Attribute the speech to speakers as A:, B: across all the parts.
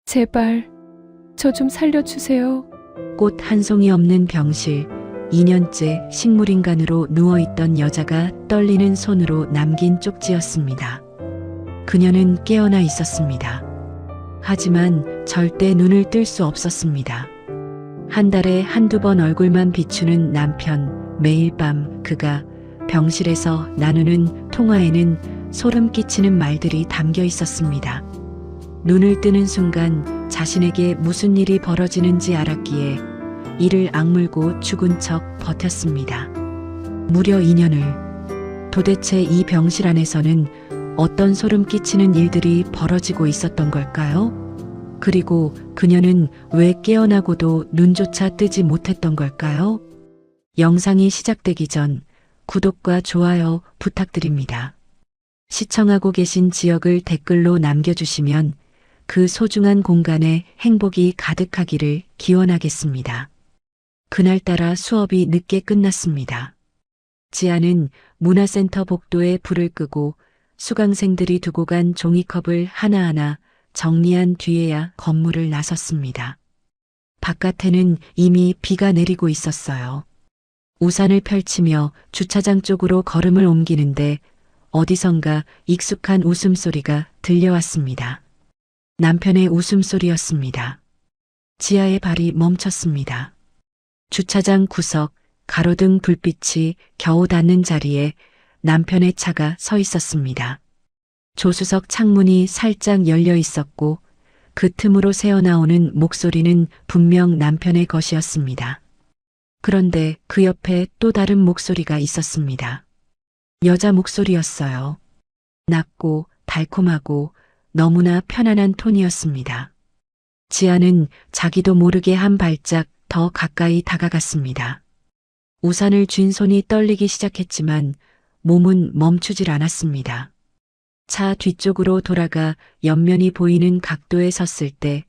A: 제발, 저 좀 살려주세요.
B: 꽃 한 송이 없는 병실, 2년째 식물인간으로 누워있던 여자가 떨리는 손으로 남긴 쪽지였습니다. 그녀는 깨어나 있었습니다. 하지만 절대 눈을 뜰 수 없었습니다. 한 달에 한두 번 얼굴만 비추는 남편, 매일 밤 그가 병실에서 나누는 통화에는 소름 끼치는 말들이 담겨 있었습니다. 눈을 뜨는 순간 자신에게 무슨 일이 벌어지는지 알았기에 이를 악물고 죽은 척 버텼습니다. 무려 2년을. 도대체 이 병실 안에서는 어떤 소름 끼치는 일들이 벌어지고 있었던 걸까요? 그리고 그녀는 왜 깨어나고도 눈조차 뜨지 못했던 걸까요? 영상이 시작되기 전 구독과 좋아요 부탁드립니다. 시청하고 계신 지역을 댓글로 남겨주시면 그 소중한 공간에 행복이 가득하기를 기원하겠습니다. 그날따라 수업이 늦게 끝났습니다. 지아는 문화센터 복도에 불을 끄고 수강생들이 두고 간 종이컵을 하나하나 정리한 뒤에야 건물을 나섰습니다. 바깥에는 이미 비가 내리고 있었어요. 우산을 펼치며 주차장 쪽으로 걸음을 옮기는데 어디선가 익숙한 웃음소리가 들려왔습니다. 남편의 웃음소리였습니다. 지아의 발이 멈췄습니다. 주차장 구석, 가로등 불빛이 겨우 닿는 자리에 남편의 차가 서 있었습니다. 조수석 창문이 살짝 열려 있었고 그 틈으로 새어나오는 목소리는 분명 남편의 것이었습니다. 그런데 그 옆에 또 다른 목소리가 있었습니다. 여자 목소리였어요. 낮고 달콤하고 너무나 편안한 톤이었습니다. 지아는 자기도 모르게 한 발짝 더 가까이 다가갔습니다. 우산을 쥔 손이 떨리기 시작했지만 몸은 멈추질 않았습니다. 차 뒤쪽으로 돌아가 옆면이 보이는 각도에 섰을 때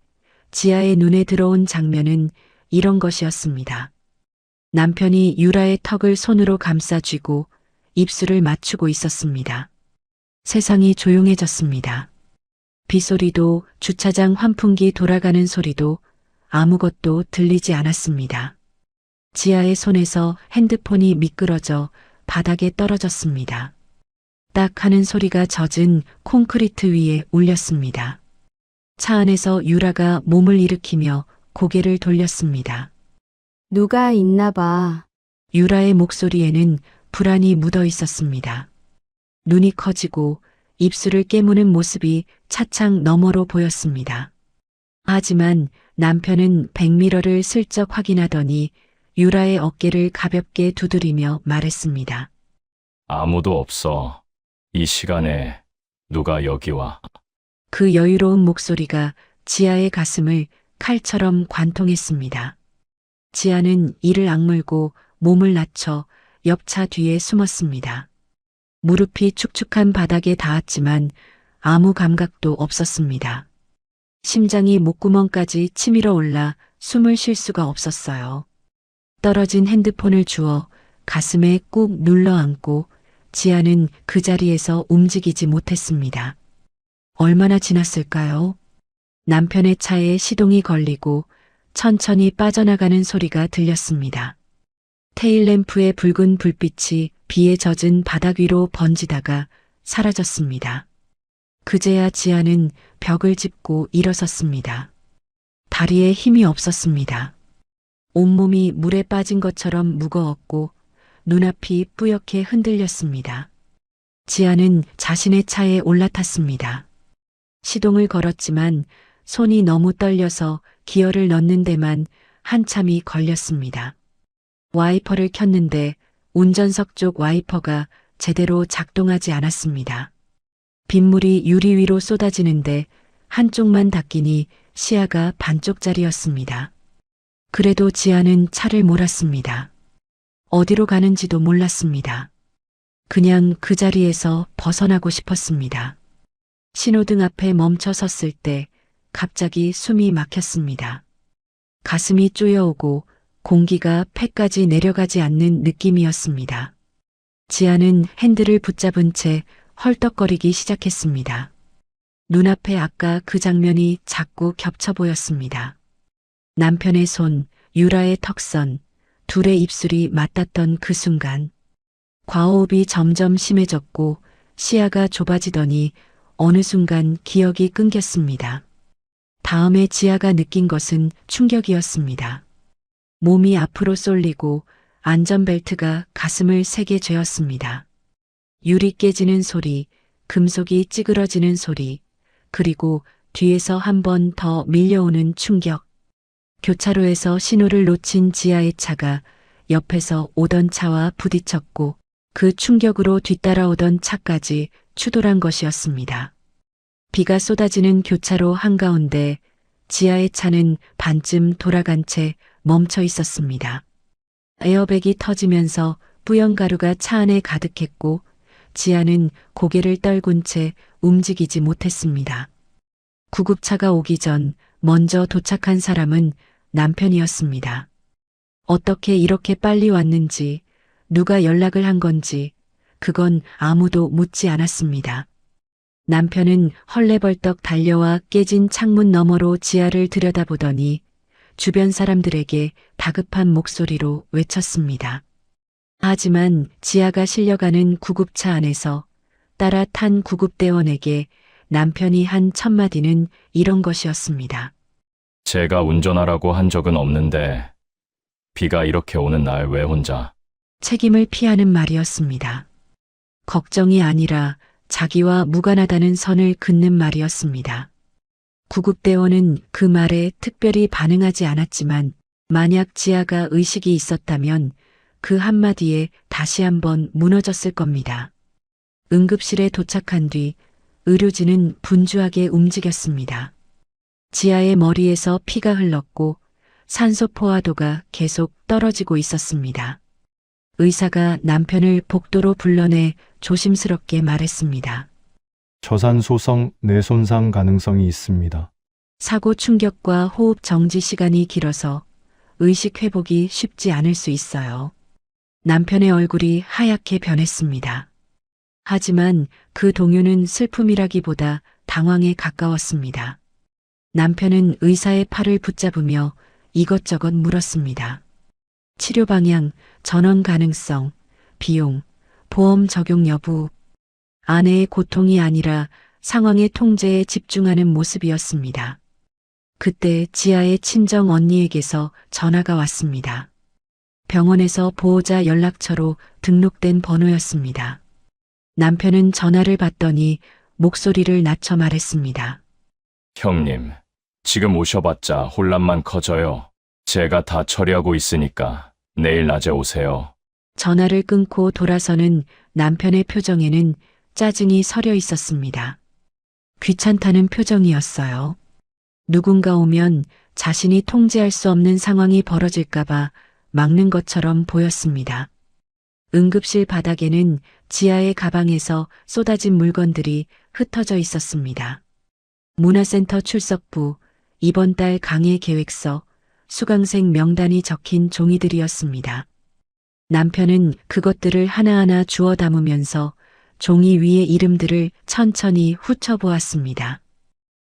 B: 지아의 눈에 들어온 장면은 이런 것이었습니다. 남편이 유라의 턱을 손으로 감싸 쥐고 입술을 맞추고 있었습니다. 세상이 조용해졌습니다. 빗소리도 주차장 환풍기 돌아가는 소리도 아무것도 들리지 않았습니다. 지아의 손에서 핸드폰이 미끄러져 바닥에 떨어졌습니다. 딱 하는 소리가 젖은 콘크리트 위에 울렸습니다. 차 안에서 유라가 몸을 일으키며 고개를 돌렸습니다.
C: 누가 있나 봐.
B: 유라의 목소리에는 불안이 묻어 있었습니다. 눈이 커지고 입술을 깨무는 모습이 차창 너머로 보였습니다. 하지만 남편은 백미러를 슬쩍 확인하더니 유라의 어깨를 가볍게 두드리며 말했습니다.
D: 아무도 없어. 이 시간에 누가 여기 와.
B: 그 여유로운 목소리가 지아의 가슴을 칼처럼 관통했습니다. 지아는 이를 악물고 몸을 낮춰 옆차 뒤에 숨었습니다. 무릎이 축축한 바닥에 닿았지만 아무 감각도 없었습니다. 심장이 목구멍까지 치밀어 올라 숨을 쉴 수가 없었어요. 떨어진 핸드폰을 주워 가슴에 꾹 눌러 안고 지아는 그 자리에서 움직이지 못했습니다. 얼마나 지났을까요? 남편의 차에 시동이 걸리고 천천히 빠져나가는 소리가 들렸습니다. 테일램프의 붉은 불빛이 비에 젖은 바닥 위로 번지다가 사라졌습니다. 그제야 지아는 벽을 짚고 일어섰습니다. 다리에 힘이 없었습니다. 온몸이 물에 빠진 것처럼 무거웠고 눈앞이 뿌옇게 흔들렸습니다. 지아는 자신의 차에 올라탔습니다. 시동을 걸었지만 손이 너무 떨려서 기어를 넣는 데만 한참이 걸렸습니다. 와이퍼를 켰는데 운전석 쪽 와이퍼가 제대로 작동하지 않았습니다. 빗물이 유리 위로 쏟아지는데 한쪽만 닦이니 시야가 반쪽짜리였습니다. 그래도 지아는 차를 몰았습니다. 어디로 가는지도 몰랐습니다. 그냥 그 자리에서 벗어나고 싶었습니다. 신호등 앞에 멈춰 섰을 때 갑자기 숨이 막혔습니다. 가슴이 쪼여오고 공기가 폐까지 내려가지 않는 느낌이었습니다. 지아는 핸들을 붙잡은 채 헐떡거리기 시작했습니다. 눈앞에 아까 그 장면이 자꾸 겹쳐 보였습니다. 남편의 손, 유라의 턱선, 둘의 입술이 맞닿던 그 순간 과호흡이 점점 심해졌고 시야가 좁아지더니 어느 순간 기억이 끊겼습니다. 다음에 지아가 느낀 것은 충격이었습니다. 몸이 앞으로 쏠리고 안전벨트가 가슴을 세게 죄었습니다. 유리 깨지는 소리, 금속이 찌그러지는 소리, 그리고 뒤에서 한 번 더 밀려오는 충격. 교차로에서 신호를 놓친 지아의 차가 옆에서 오던 차와 부딪혔고 그 충격으로 뒤따라오던 차까지 추돌한 것이었습니다. 비가 쏟아지는 교차로 한가운데 지아의 차는 반쯤 돌아간 채 멈춰 있었습니다. 에어백이 터지면서 뿌연 가루가 차 안에 가득했고 지아는 고개를 떨군 채 움직이지 못했습니다. 구급차가 오기 전 먼저 도착한 사람은 남편이었습니다. 어떻게 이렇게 빨리 왔는지, 누가 연락을 한 건지, 그건 아무도 묻지 않았습니다. 남편은 헐레벌떡 달려와 깨진 창문 너머로 지아를 들여다보더니 주변 사람들에게 다급한 목소리로 외쳤습니다. 하지만 지아가 실려가는 구급차 안에서 따라 탄 구급대원에게 남편이 한 첫마디는 이런 것이었습니다.
D: 제가 운전하라고 한 적은 없는데 비가 이렇게 오는 날 왜 혼자?
B: 책임을 피하는 말이었습니다. 걱정이 아니라 자기와 무관하다는 선을 긋는 말이었습니다. 구급대원은 그 말에 특별히 반응하지 않았지만 만약 지아가 의식이 있었다면 그 한마디에 다시 한번 무너졌을 겁니다. 응급실에 도착한 뒤 의료진은 분주하게 움직였습니다. 지아의 머리에서 피가 흘렀고 산소 포화도가 계속 떨어지고 있었습니다. 의사가 남편을 복도로 불러내 조심스럽게 말했습니다.
E: 저산소성 뇌손상 가능성이 있습니다.
B: 사고 충격과 호흡 정지 시간이 길어서 의식 회복이 쉽지 않을 수 있어요. 남편의 얼굴이 하얗게 변했습니다. 하지만 그 동요는 슬픔이라기보다 당황에 가까웠습니다. 남편은 의사의 팔을 붙잡으며 이것저것 물었습니다. 치료 방향, 전원 가능성, 비용, 보험 적용 여부. 아내의 고통이 아니라 상황의 통제에 집중하는 모습이었습니다. 그때 지아의 친정 언니에게서 전화가 왔습니다. 병원에서 보호자 연락처로 등록된 번호였습니다. 남편은 전화를 받더니 목소리를 낮춰 말했습니다.
D: 형님, 지금 오셔봤자 혼란만 커져요. 제가 다 처리하고 있으니까 내일 낮에 오세요.
B: 전화를 끊고 돌아서는 남편의 표정에는 짜증이 서려 있었습니다. 귀찮다는 표정이었어요. 누군가 오면 자신이 통제할 수 없는 상황이 벌어질까봐 막는 것처럼 보였습니다. 응급실 바닥에는 지아의 가방에서 쏟아진 물건들이 흩어져 있었습니다. 문화센터 출석부, 이번 달 강의 계획서, 수강생 명단이 적힌 종이들이었습니다. 남편은 그것들을 하나하나 주워 담으면서 종이 위의 이름들을 천천히 훑어보았습니다.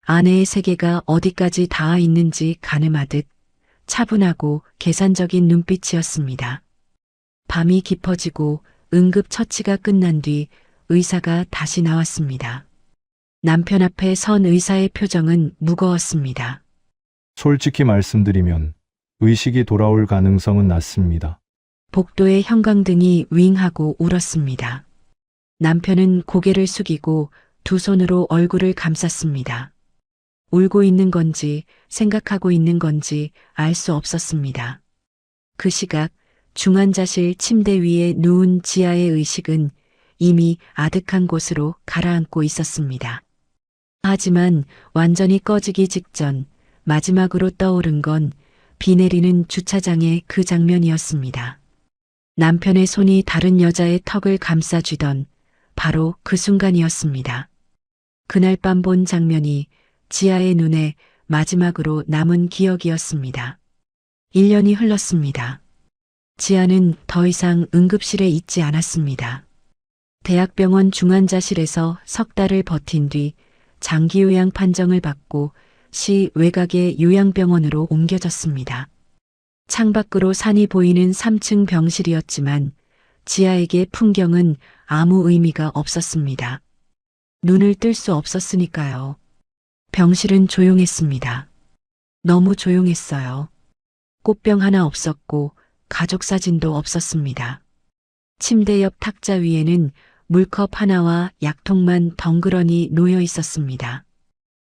B: 아내의 세계가 어디까지 닿아 있는지 가늠하듯 차분하고 계산적인 눈빛이었습니다. 밤이 깊어지고 응급 처치가 끝난 뒤 의사가 다시 나왔습니다. 남편 앞에 선 의사의 표정은 무거웠습니다.
E: 솔직히 말씀드리면 의식이 돌아올 가능성은 낮습니다.
B: 복도의 형광등이 윙하고 울었습니다. 남편은 고개를 숙이고 두 손으로 얼굴을 감쌌습니다. 울고 있는 건지 생각하고 있는 건지 알 수 없었습니다. 그 시각 중환자실 침대 위에 누운 지아의 의식은 이미 아득한 곳으로 가라앉고 있었습니다. 하지만 완전히 꺼지기 직전 마지막으로 떠오른 건 비 내리는 주차장의 그 장면이었습니다. 남편의 손이 다른 여자의 턱을 감싸쥐던 바로 그 순간이었습니다. 그날 밤 본 장면이 지아의 눈에 마지막으로 남은 기억이었습니다. 1년이 흘렀습니다. 지아는 더 이상 응급실에 있지 않았습니다. 대학병원 중환자실에서 석 달을 버틴 뒤 장기 요양 판정을 받고 시 외곽의 요양병원으로 옮겨졌습니다. 창밖으로 산이 보이는 3층 병실이었지만 지하에게 풍경은 아무 의미가 없었습니다. 눈을 뜰 수 없었으니까요. 병실은 조용했습니다. 너무 조용했어요. 꽃병 하나 없었고 가족 사진도 없었습니다. 침대 옆 탁자 위에는 물컵 하나와 약통만 덩그러니 놓여 있었습니다.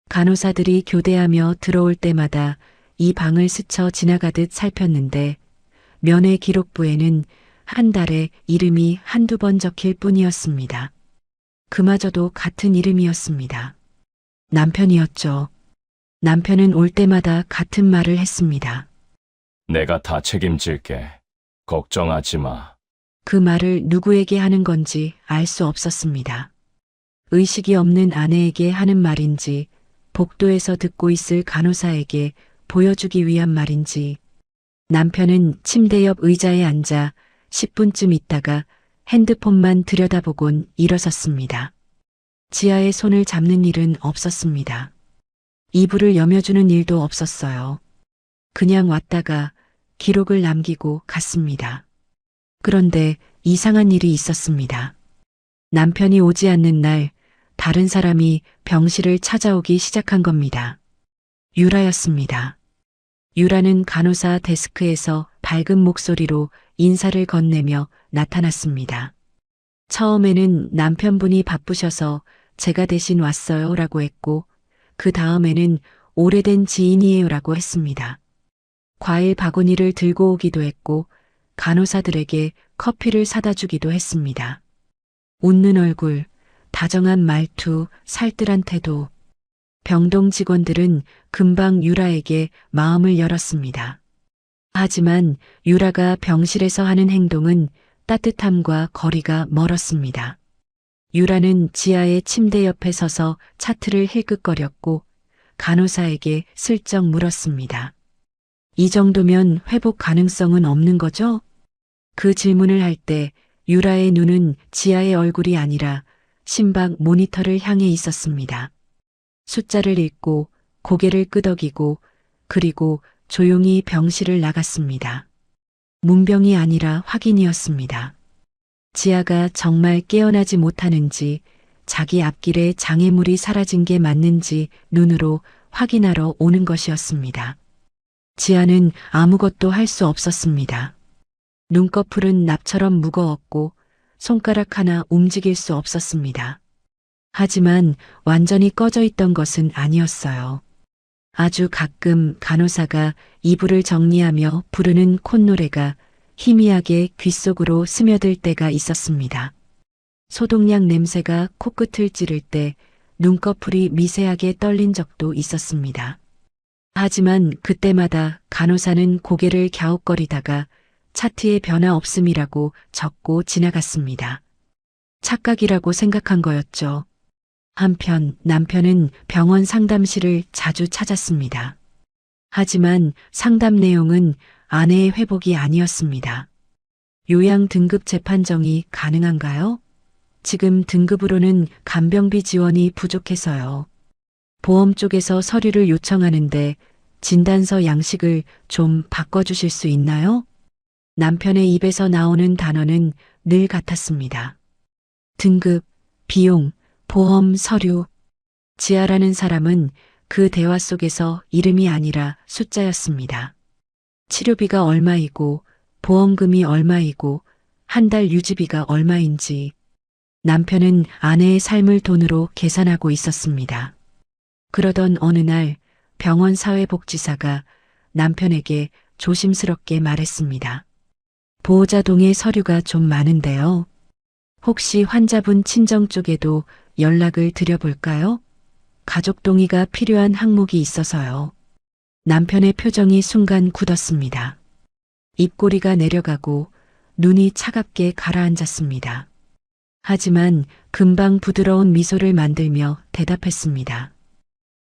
B: 간호사들이 교대하며 들어올 때마다 이 방을 스쳐 지나가듯 살폈는데 면회 기록부에는 한 달에 이름이 한두 번 적힐 뿐이었습니다. 그마저도 같은 이름이었습니다. 남편이었죠. 남편은 올 때마다 같은 말을 했습니다.
D: 내가 다 책임질게. 걱정하지 마.
B: 그 말을 누구에게 하는 건지 알 수 없었습니다. 의식이 없는 아내에게 하는 말인지, 복도에서 듣고 있을 간호사에게 보여주기 위한 말인지, 남편은 침대 옆 의자에 앉아 10분쯤 있다가 핸드폰만 들여다보곤 일어섰습니다. 지아의 손을 잡는 일은 없었습니다. 이불을 여며주는 일도 없었어요. 그냥 왔다가 기록을 남기고 갔습니다. 그런데 이상한 일이 있었습니다. 남편이 오지 않는 날 다른 사람이 병실을 찾아오기 시작한 겁니다. 유라였습니다. 유라는 간호사 데스크에서 밝은 목소리로 인사를 건네며 나타났습니다. 처음에는 남편분이 바쁘셔서 제가 대신 왔어요 라고 했고, 그 다음에는 오래된 지인이에요 라고 했습니다. 과일 바구니를 들고 오기도 했고, 간호사들에게 커피를 사다 주기도 했습니다. 웃는 얼굴, 다정한 말투, 살뜰한 태도. 병동 직원들은 금방 유라에게 마음을 열었습니다. 하지만 유라가 병실에서 하는 행동은 따뜻함과 거리가 멀었습니다. 유라는 지하의 침대 옆에 서서 차트를 힐끗거렸고 간호사에게 슬쩍 물었습니다. 이 정도면 회복 가능성은 없는 거죠? 그 질문을 할 때 유라의 눈은 지아의 얼굴이 아니라 심박 모니터를 향해 있었습니다. 숫자를 읽고 고개를 끄덕이고 그리고 조용히 병실을 나갔습니다. 문병이 아니라 확인이었습니다. 지아가 정말 깨어나지 못하는지 자기 앞길에 장애물이 사라진 게 맞는지 눈으로 확인하러 오는 것이었습니다. 지아는 아무것도 할 수 없었습니다. 눈꺼풀은 납처럼 무거웠고 손가락 하나 움직일 수 없었습니다. 하지만 완전히 꺼져 있던 것은 아니었어요. 아주 가끔 간호사가 이불을 정리하며 부르는 콧노래가 희미하게 귓속으로 스며들 때가 있었습니다. 소독약 냄새가 코끝을 찌를 때 눈꺼풀이 미세하게 떨린 적도 있었습니다. 하지만 그때마다 간호사는 고개를 갸웃거리다가 차트에 변화 없음이라고 적고 지나갔습니다. 착각이라고 생각한 거였죠. 한편 남편은 병원 상담실을 자주 찾았습니다. 하지만 상담 내용은 아내의 회복이 아니었습니다. 요양 등급 재판정이 가능한가요? 지금 등급으로는 간병비 지원이 부족해서요. 보험 쪽에서 서류를 요청하는데 진단서 양식을 좀 바꿔주실 수 있나요? 남편의 입에서 나오는 단어는 늘 같았습니다. 등급, 비용, 보험, 서류. 지아라는 사람은 그 대화 속에서 이름이 아니라 숫자였습니다. 치료비가 얼마이고 보험금이 얼마이고 한 달 유지비가 얼마인지 남편은 아내의 삶을 돈으로 계산하고 있었습니다. 그러던 어느 날 병원 사회복지사가 남편에게 조심스럽게 말했습니다. 보호자 동의 서류가 좀 많은데요. 혹시 환자분 친정 쪽에도 연락을 드려볼까요? 가족 동의가 필요한 항목이 있어서요. 남편의 표정이 순간 굳었습니다. 입꼬리가 내려가고 눈이 차갑게 가라앉았습니다. 하지만 금방 부드러운 미소를 만들며 대답했습니다.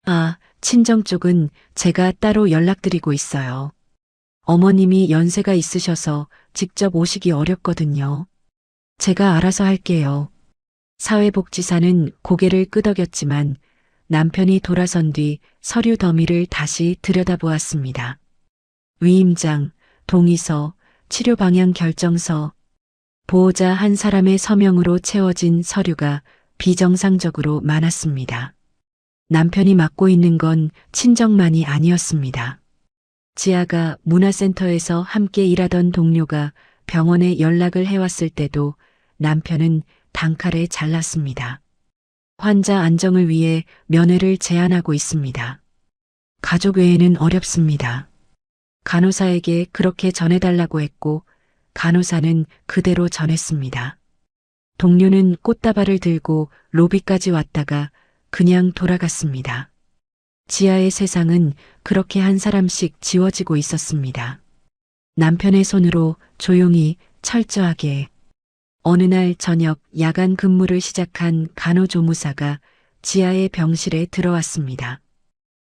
B: 아, 친정 쪽은 제가 따로 연락드리고 있어요. 어머님이 연세가 있으셔서 직접 오시기 어렵거든요. 제가 알아서 할게요. 사회복지사는 고개를 끄덕였지만 남편이 돌아선 뒤 서류 더미를 다시 들여다보았습니다. 위임장, 동의서, 치료 방향 결정서, 보호자 한 사람의 서명으로 채워진 서류가 비정상적으로 많았습니다. 남편이 맡고 있는 건 친정만이 아니었습니다. 지아가 문화센터에서 함께 일하던 동료가 병원에 연락을 해왔을 때도 남편은 단칼에 잘랐습니다. 환자 안정을 위해 면회를 제한하고 있습니다. 가족 외에는 어렵습니다. 간호사에게 그렇게 전해달라고 했고 간호사는 그대로 전했습니다. 동료는 꽃다발을 들고 로비까지 왔다가 그냥 돌아갔습니다. 지아의 세상은 그렇게 한 사람씩 지워지고 있었습니다. 남편의 손으로 조용히 철저하게. 어느 날 저녁 야간 근무를 시작한 간호조무사가 지아의 병실에 들어왔습니다.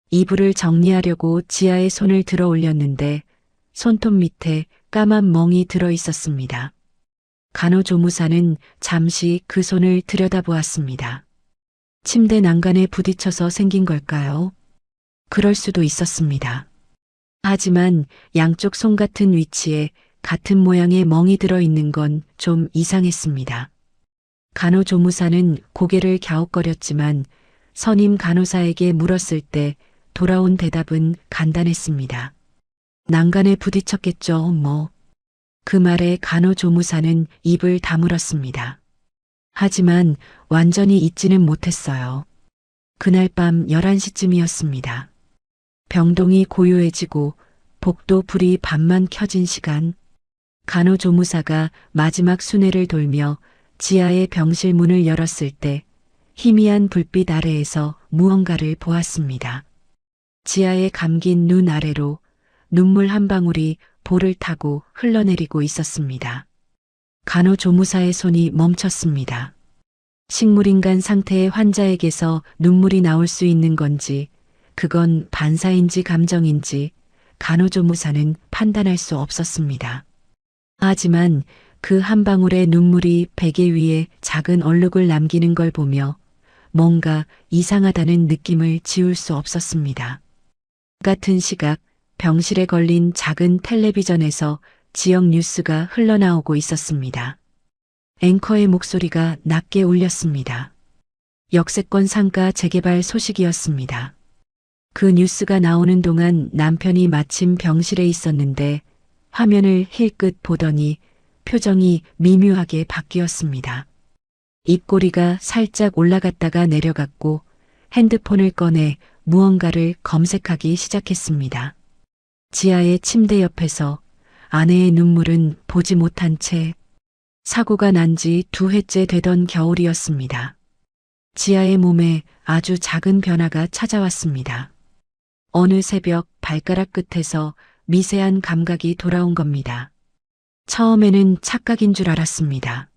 B: 이불을 정리하려고 지아의 손을 들어 올렸는데 손톱 밑에 까만 멍이 들어 있었습니다. 간호조무사는 잠시 그 손을 들여다보았습니다. 침대 난간에 부딪혀서 생긴 걸까요? 그럴 수도 있었습니다. 하지만 양쪽 손 같은 위치에 같은 모양의 멍이 들어 있는 건 좀 이상했습니다. 간호조무사는 고개를 갸웃거렸지만 선임 간호사에게 물었을 때 돌아온 대답은 간단했습니다. 난간에 부딪혔겠죠, 뭐. 그 말에 간호조무사는 입을 다물었습니다. 하지만 완전히 잊지는 못했어요. 그날 밤 11시쯤이었습니다. 병동이 고요해지고 복도 불이 반만 켜진 시간, 간호조무사가 마지막 순회를 돌며 지하의 병실 문을 열었을 때 희미한 불빛 아래에서 무언가를 보았습니다. 지하에 감긴 눈 아래로 눈물 한 방울이 볼을 타고 흘러내리고 있었습니다. 간호조무사의 손이 멈췄습니다. 식물인간 상태의 환자에게서 눈물이 나올 수 있는 건지, 그건 반사인지 감정인지 간호조무사는 판단할 수 없었습니다. 하지만 그 한 방울의 눈물이 베개 위에 작은 얼룩을 남기는 걸 보며 뭔가 이상하다는 느낌을 지울 수 없었습니다. 같은 시각 병실에 걸린 작은 텔레비전에서 지역 뉴스가 흘러나오고 있었습니다. 앵커의 목소리가 낮게 울렸습니다. 역세권 상가 재개발 소식이었습니다. 그 뉴스가 나오는 동안 남편이 마침 병실에 있었는데 화면을 힐끗 보더니 표정이 미묘하게 바뀌었습니다. 입꼬리가 살짝 올라갔다가 내려갔고 핸드폰을 꺼내 무언가를 검색하기 시작했습니다. 지하의 침대 옆에서 아내의 눈물은 보지 못한 채 사고가 난 지 2회째 되던 겨울이었습니다. 지하의 몸에 아주 작은 변화가 찾아왔습니다. 어느 새벽 발가락 끝에서 미세한 감각이 돌아온 겁니다. 처음에는 착각인 줄 알았습니다.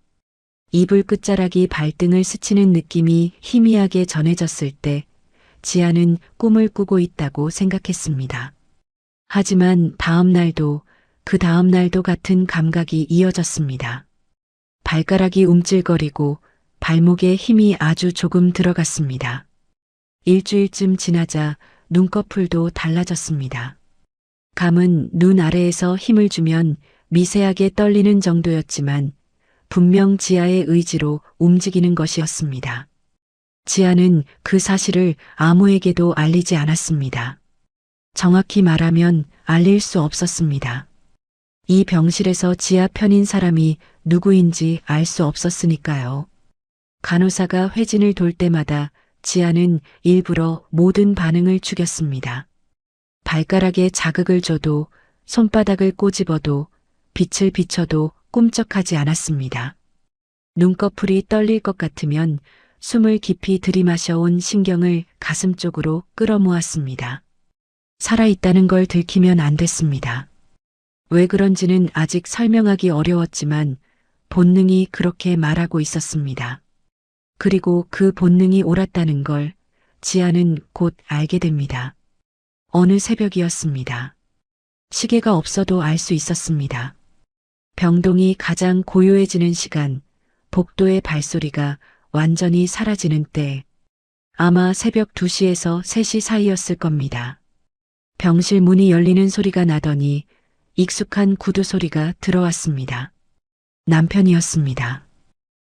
B: 이불 끝자락이 발등을 스치는 느낌이 희미하게 전해졌을 때 지아는 꿈을 꾸고 있다고 생각했습니다. 하지만 다음 날도 그 다음 날도 같은 감각이 이어졌습니다. 발가락이 움찔거리고 발목에 힘이 아주 조금 들어갔습니다. 일주일쯤 지나자 눈꺼풀도 달라졌습니다. 감은 눈 아래에서 힘을 주면 미세하게 떨리는 정도였지만 분명 지아의 의지로 움직이는 것이었습니다. 지아는 그 사실을 아무에게도 알리지 않았습니다. 정확히 말하면 알릴 수 없었습니다. 이 병실에서 지아 편인 사람이 누구인지 알 수 없었으니까요. 간호사가 회진을 돌 때마다 지아는 일부러 모든 반응을 죽였습니다. 발가락에 자극을 줘도 손바닥을 꼬집어도 빛을 비춰도 꿈쩍하지 않았습니다. 눈꺼풀이 떨릴 것 같으면 숨을 깊이 들이마셔온 신경을 가슴 쪽으로 끌어모았습니다. 살아있다는 걸 들키면 안 됐습니다. 왜 그런지는 아직 설명하기 어려웠지만 본능이 그렇게 말하고 있었습니다. 그리고 그 본능이 옳았다는 걸 지아는 곧 알게 됩니다. 어느 새벽이었습니다. 시계가 없어도 알 수 있었습니다. 병동이 가장 고요해지는 시간, 복도의 발소리가 완전히 사라지는 때, 아마 새벽 2시에서 3시 사이였을 겁니다. 병실 문이 열리는 소리가 나더니 익숙한 구두 소리가 들어왔습니다. 남편이었습니다.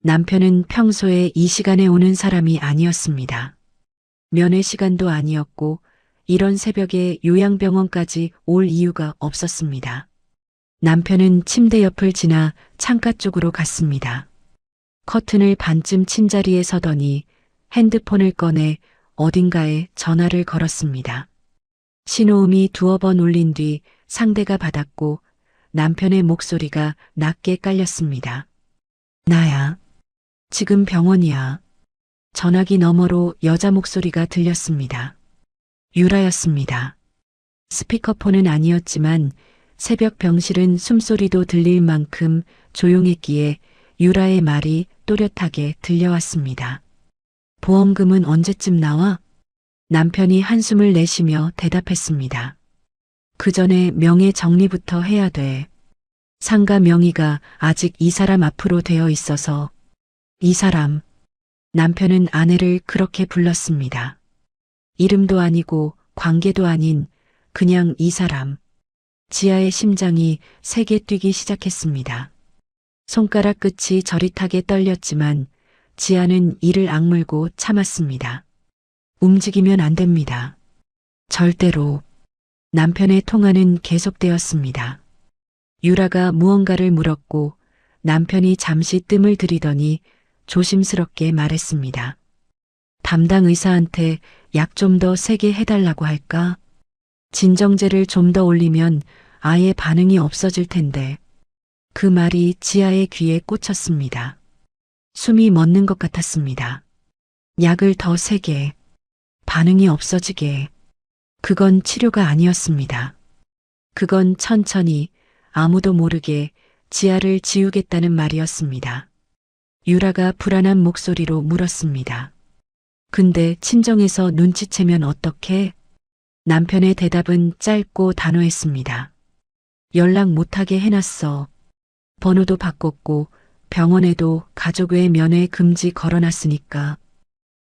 B: 남편은 평소에 이 시간에 오는 사람이 아니었습니다. 면회 시간도 아니었고 이런 새벽에 요양병원까지 올 이유가 없었습니다. 남편은 침대 옆을 지나 창가 쪽으로 갔습니다. 커튼을 반쯤 친 자리에 서더니 핸드폰을 꺼내 어딘가에 전화를 걸었습니다. 신호음이 2번 울린 뒤 상대가 받았고 남편의 목소리가 낮게 깔렸습니다. 나야. 지금 병원이야. 전화기 너머로 여자 목소리가 들렸습니다. 유라였습니다. 스피커폰은 아니었지만 새벽 병실은 숨소리도 들릴 만큼 조용했기에 유라의 말이 또렷하게 들려왔습니다. 보험금은 언제쯤 나와? 남편이 한숨을 내쉬며 대답했습니다. 그 전에 명의 정리부터 해야 돼. 상가 명의가 아직 이 사람 앞으로 되어 있어서. 이 사람. 남편은 아내를 그렇게 불렀습니다. 이름도 아니고 관계도 아닌 그냥 이 사람. 지아의 심장이 세게 뛰기 시작했습니다. 손가락 끝이 저릿하게 떨렸지만 지아는 이를 악물고 참았습니다. 움직이면 안 됩니다. 절대로. 남편의 통화는 계속되었습니다. 유라가 무언가를 물었고 남편이 잠시 뜸을 들이더니 조심스럽게 말했습니다. 담당 의사한테 약 좀 더 세게 해달라고 할까? 진정제를 좀 더 올리면 아예 반응이 없어질 텐데. 그 말이 지아의 귀에 꽂혔습니다. 숨이 멎는 것 같았습니다. 약을 더 세게. 반응이 없어지게. 그건 치료가 아니었습니다. 그건 천천히 아무도 모르게 지아를 지우겠다는 말이었습니다. 유라가 불안한 목소리로 물었습니다. 근데 친정에서 눈치채면 어떡해? 남편의 대답은 짧고 단호했습니다. 연락 못하게 해놨어. 번호도 바꿨고 병원에도 가족 외 면회 금지 걸어놨으니까.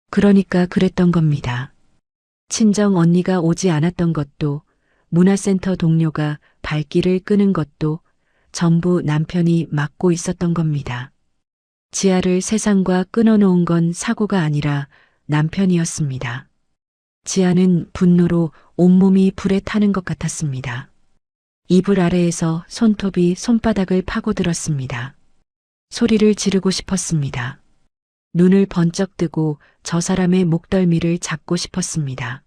B: 그러니까 그랬던 겁니다. 친정 언니가 오지 않았던 것도 문화센터 동료가 발길을 끄는 것도 전부 남편이 맡고 있었던 겁니다. 지아를 세상과 끊어놓은 건 사고가 아니라 남편이었습니다. 지아는 분노로 온몸이 불에 타는 것 같았습니다. 이불 아래에서 손톱이 손바닥을 파고들었습니다. 소리를 지르고 싶었습니다. 눈을 번쩍 뜨고 저 사람의 목덜미를 잡고 싶었습니다.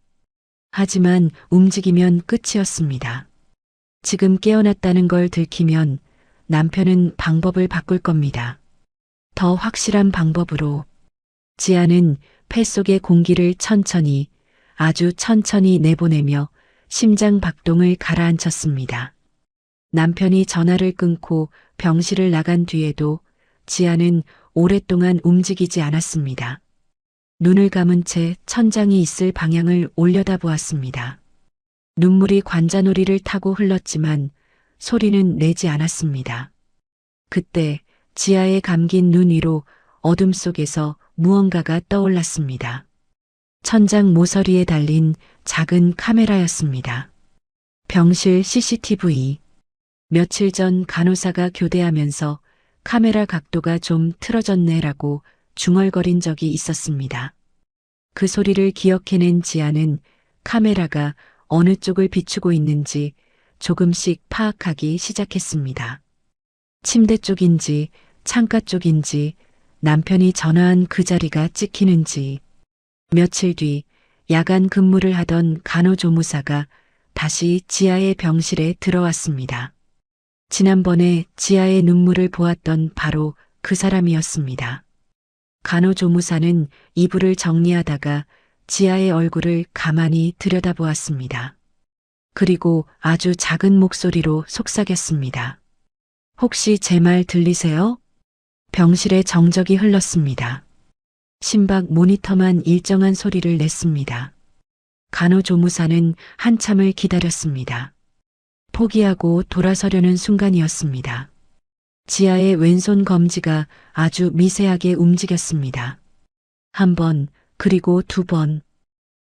B: 하지만 움직이면 끝이었습니다. 지금 깨어났다는 걸 들키면 남편은 방법을 바꿀 겁니다. 더 확실한 방법으로. 지아는 폐 속의 공기를 천천히, 아주 천천히 내보내며 심장 박동을 가라앉혔습니다. 남편이 전화를 끊고 병실을 나간 뒤에도 지아는 오랫동안 움직이지 않았습니다. 눈을 감은 채 천장이 있을 방향을 올려다보았습니다. 눈물이 관자놀이를 타고 흘렀지만 소리는 내지 않았습니다. 그때 지아의 감긴 눈 위로 어둠 속에서 무언가가 떠올랐습니다. 천장 모서리에 달린 작은 카메라였습니다. 병실 CCTV. 며칠 전 간호사가 교대하면서 카메라 각도가 좀 틀어졌네라고 중얼거린 적이 있었습니다. 그 소리를 기억해낸 지아는 카메라가 어느 쪽을 비추고 있는지 조금씩 파악하기 시작했습니다. 침대 쪽인지 창가 쪽인지 남편이 전화한 그 자리가 찍히는지. 며칠 뒤 야간 근무를 하던 간호조무사가 다시 지아의 병실에 들어왔습니다. 지난번에 지아의 눈물을 보았던 바로 그 사람이었습니다. 간호조무사는 이불을 정리하다가 지아의 얼굴을 가만히 들여다보았습니다. 그리고 아주 작은 목소리로 속삭였습니다. 혹시 제 말 들리세요? 병실에 정적이 흘렀습니다. 심박 모니터만 일정한 소리를 냈습니다. 간호조무사는 한참을 기다렸습니다. 포기하고 돌아서려는 순간이었습니다. 지아의 왼손 검지가 아주 미세하게 움직였습니다. 한번, 그리고 2번.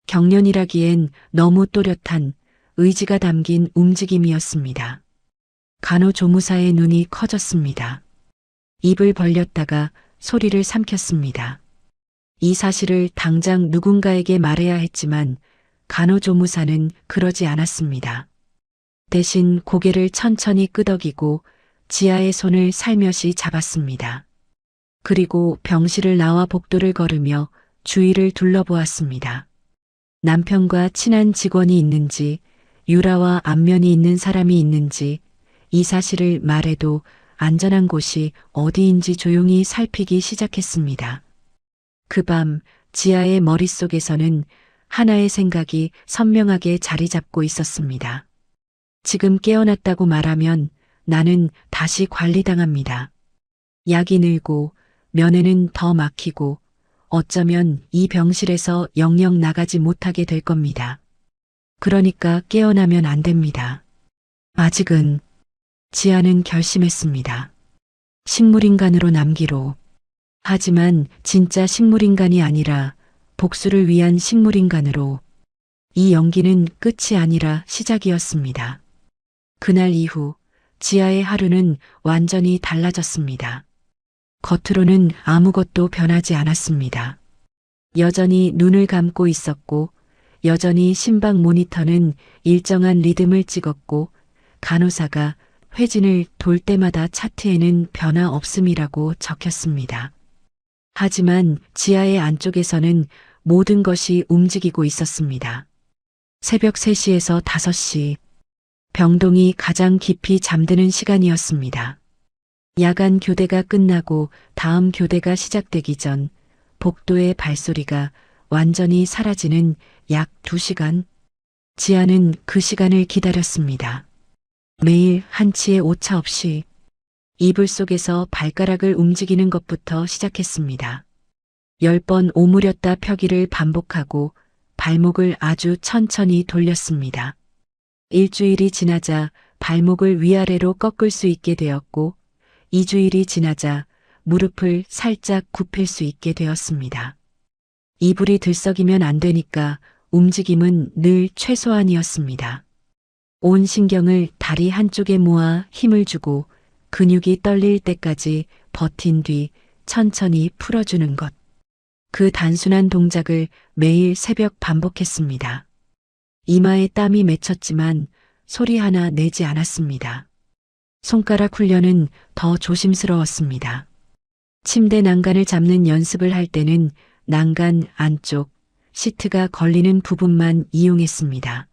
B: 경련이라기엔 너무 또렷한 의지가 담긴 움직임이었습니다. 간호조무사의 눈이 커졌습니다. 입을 벌렸다가 소리를 삼켰습니다. 이 사실을 당장 누군가에게 말해야 했지만 간호조무사는 그러지 않았습니다. 대신 고개를 천천히 끄덕이고 지아의 손을 살며시 잡았습니다. 그리고 병실을 나와 복도를 걸으며 주위를 둘러보았습니다. 남편과 친한 직원이 있는지, 유라와 안면이 있는 사람이 있는지, 이 사실을 말해도 안전한 곳이 어디인지 조용히 살피기 시작했습니다. 그 밤 지아의 머릿속에서는 하나의 생각이 선명하게 자리 잡고 있었습니다. 지금 깨어났다고 말하면 나는 다시 관리당합니다. 약이 늘고 면회는 더 막히고 어쩌면 이 병실에서 영영 나가지 못하게 될 겁니다. 그러니까 깨어나면 안 됩니다. 아직은. 지아는 결심했습니다. 식물인간으로 남기로. 하지만 진짜 식물인간이 아니라 복수를 위한 식물인간으로. 이 연기는 끝이 아니라 시작이었습니다. 그날 이후 지아의 하루는 완전히 달라졌습니다. 겉으로는 아무것도 변하지 않았습니다. 여전히 눈을 감고 있었고, 여전히 심박 모니터는 일정한 리듬을 찍었고, 간호사가 회진을 돌 때마다 차트에는 변화 없음이라고 적혔습니다. 하지만 지아의 안쪽에서는 모든 것이 움직이고 있었습니다. 새벽 3시에서 5시, 병동이 가장 깊이 잠드는 시간이었습니다. 야간 교대가 끝나고 다음 교대가 시작되기 전 복도의 발소리가 완전히 사라지는 약 2시간. 지아는 그 시간을 기다렸습니다. 매일 한치의 오차 없이 이불 속에서 발가락을 움직이는 것부터 시작했습니다. 10번 오므렸다 펴기를 반복하고 발목을 아주 천천히 돌렸습니다. 일주일이 지나자 발목을 위아래로 꺾을 수 있게 되었고 2주일이 지나자 무릎을 살짝 굽힐 수 있게 되었습니다. 이불이 들썩이면 안 되니까 움직임은 늘 최소한이었습니다. 온 신경을 다리 한쪽에 모아 힘을 주고 근육이 떨릴 때까지 버틴 뒤 천천히 풀어주는 것. 그 단순한 동작을 매일 새벽 반복했습니다. 이마에 땀이 맺혔지만 소리 하나 내지 않았습니다. 손가락 훈련은 더 조심스러웠습니다. 침대 난간을 잡는 연습을 할 때는 난간 안쪽 시트가 걸리는 부분만 이용했습니다.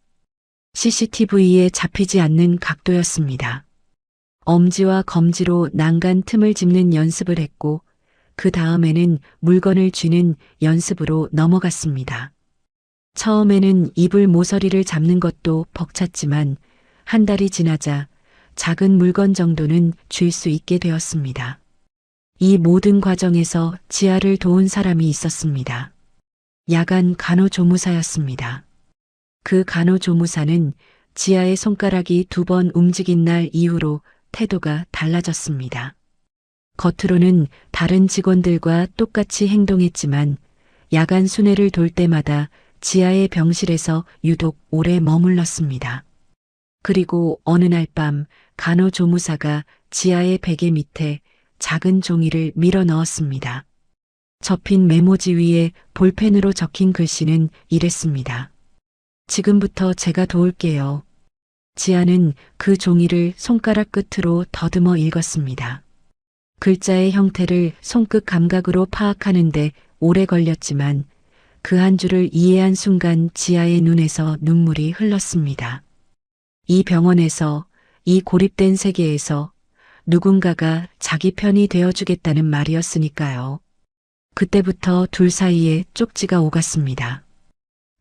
B: CCTV에 잡히지 않는 각도였습니다. 엄지와 검지로 난간 틈을 짚는 연습을 했고 그 다음에는 물건을 쥐는 연습으로 넘어갔습니다. 처음에는 이불 모서리를 잡는 것도 벅찼지만 한 달이 지나자 작은 물건 정도는 쥘 수 있게 되었습니다. 이 모든 과정에서 지아를 도운 사람이 있었습니다. 야간 간호조무사였습니다. 그 간호조무사는 지아의 손가락이 2번 움직인 날 이후로 태도가 달라졌습니다. 겉으로는 다른 직원들과 똑같이 행동했지만 야간 순회를 돌 때마다 지아의 병실에서 유독 오래 머물렀습니다. 그리고 어느 날 밤 간호조무사가 지아의 베개 밑에 작은 종이를 밀어 넣었습니다. 접힌 메모지 위에 볼펜으로 적힌 글씨는 이랬습니다. 지금부터 제가 도울게요. 지아는 그 종이를 손가락 끝으로 더듬어 읽었습니다. 글자의 형태를 손끝 감각으로 파악하는데 오래 걸렸지만 그 한 줄을 이해한 순간 지아의 눈에서 눈물이 흘렀습니다. 이 병원에서, 이 고립된 세계에서 누군가가 자기 편이 되어주겠다는 말이었으니까요. 그때부터 둘 사이에 쪽지가 오갔습니다.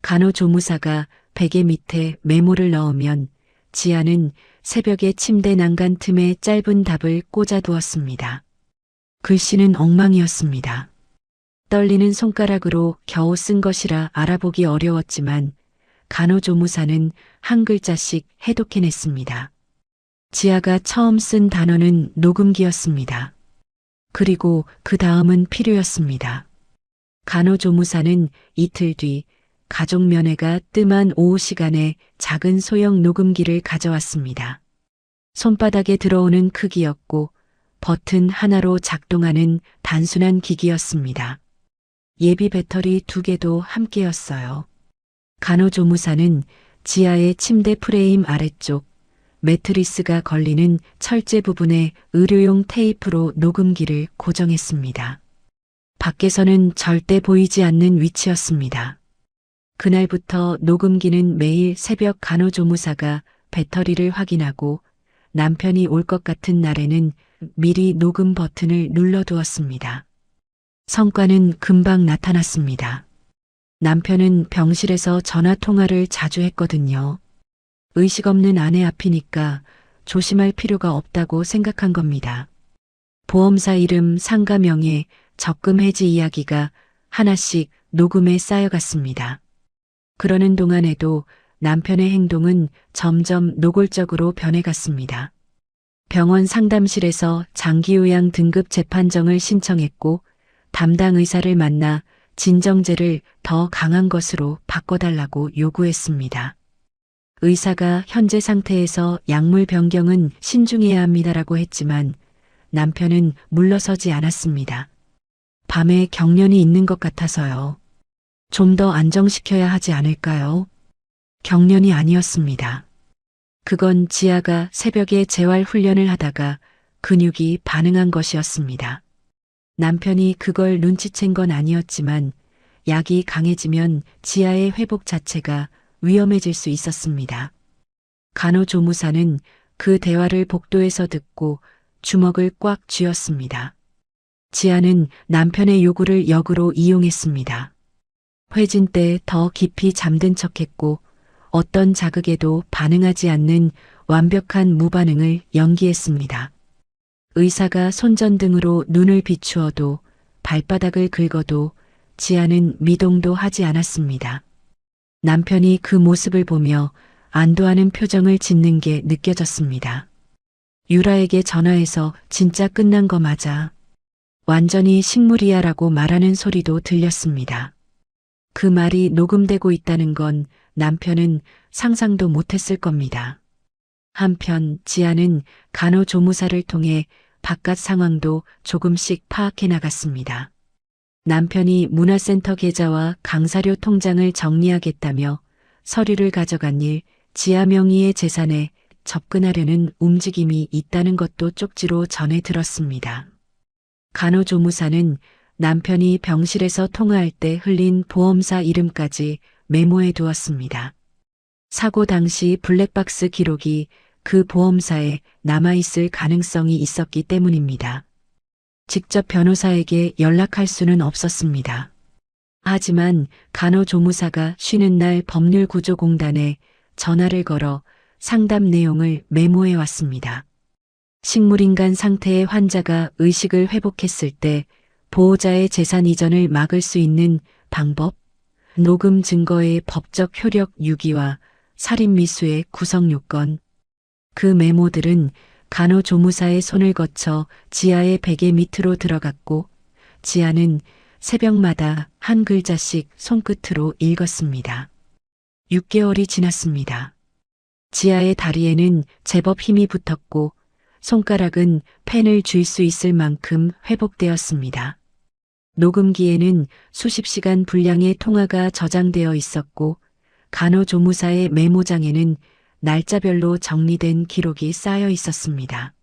B: 간호조무사가 베개 밑에 메모를 넣으면 지아는 새벽에 침대 난간 틈에 짧은 답을 꽂아두었습니다. 글씨는 엉망이었습니다. 떨리는 손가락으로 겨우 쓴 것이라 알아보기 어려웠지만 간호조무사는 한 글자씩 해독해냈습니다. 지아가 처음 쓴 단어는 녹음기였습니다. 그리고 그 다음은 필요였습니다. 간호조무사는 이틀 뒤 가족면회가 뜸한 오후 시간에 작은 소형 녹음기를 가져왔습니다. 손바닥에 들어오는 크기였고 버튼 하나로 작동하는 단순한 기기였습니다. 예비 배터리 2개도 함께였어요. 간호조무사는 지하의 침대 프레임 아래쪽 매트리스가 걸리는 철제 부분에 의료용 테이프로 녹음기를 고정했습니다. 밖에서는 절대 보이지 않는 위치였습니다. 그날부터 녹음기는 매일 새벽 간호조무사가 배터리를 확인하고 남편이 올 것 같은 날에는 미리 녹음 버튼을 눌러두었습니다. 성과는 금방 나타났습니다. 남편은 병실에서 전화 통화를 자주 했거든요. 의식 없는 아내 앞이니까 조심할 필요가 없다고 생각한 겁니다. 보험사 이름, 상가 명예, 적금 해지 이야기가 하나씩 녹음에 쌓여갔습니다. 그러는 동안에도 남편의 행동은 점점 노골적으로 변해갔습니다. 병원 상담실에서 장기요양 등급 재판정을 신청했고 담당 의사를 만나 진정제를 더 강한 것으로 바꿔달라고 요구했습니다. 의사가 현재 상태에서 약물 변경은 신중해야 합니다라고 했지만 남편은 물러서지 않았습니다. 밤에 경련이 있는 것 같아서요. 좀 더 안정시켜야 하지 않을까요? 경련이 아니었습니다. 그건 지아가 새벽에 재활 훈련을 하다가 근육이 반응한 것이었습니다. 남편이 그걸 눈치챈 건 아니었지만 약이 강해지면 지아의 회복 자체가 위험해질 수 있었습니다. 간호조무사는 그 대화를 복도에서 듣고 주먹을 꽉 쥐었습니다. 지아는 남편의 요구를 역으로 이용했습니다. 회진 때 더 깊이 잠든 척했고 어떤 자극에도 반응하지 않는 완벽한 무반응을 연기했습니다. 의사가 손전등으로 눈을 비추어도 발바닥을 긁어도 지아는 미동도 하지 않았습니다. 남편이 그 모습을 보며 안도하는 표정을 짓는 게 느껴졌습니다. 유라에게 전화해서 진짜 끝난 거 맞아. 완전히 식물이야라고 말하는 소리도 들렸습니다. 그 말이 녹음되고 있다는 건 남편은 상상도 못했을 겁니다. 한편 지아는 간호조무사를 통해 바깥 상황도 조금씩 파악해 나갔습니다. 남편이 문화센터 계좌와 강사료 통장을 정리하겠다며 서류를 가져간 일, 지아 명의의 재산에 접근하려는 움직임이 있다는 것도 쪽지로 전해 들었습니다. 간호조무사는 남편이 병실에서 통화할 때 흘린 보험사 이름까지 메모해 두었습니다. 사고 당시 블랙박스 기록이 그 보험사에 남아있을 가능성이 있었기 때문입니다. 직접 변호사에게 연락할 수는 없었습니다. 하지만 간호조무사가 쉬는 날 법률구조공단에 전화를 걸어 상담 내용을 메모해 왔습니다. 식물인간 상태의 환자가 의식을 회복했을 때 보호자의 재산 이전을 막을 수 있는 방법, 녹음 증거의 법적 효력 유기와 살인미수의 구성 요건. 그 메모들은 간호조무사의 손을 거쳐 지아의 베개 밑으로 들어갔고 지아는 새벽마다 한 글자씩 손끝으로 읽었습니다. 6개월이 지났습니다. 지아의 다리에는 제법 힘이 붙었고 손가락은 펜을 쥘 수 있을 만큼 회복되었습니다. 녹음기에는 수십 시간 분량의 통화가 저장되어 있었고 간호조무사의 메모장에는 날짜별로 정리된 기록이 쌓여 있었습니다.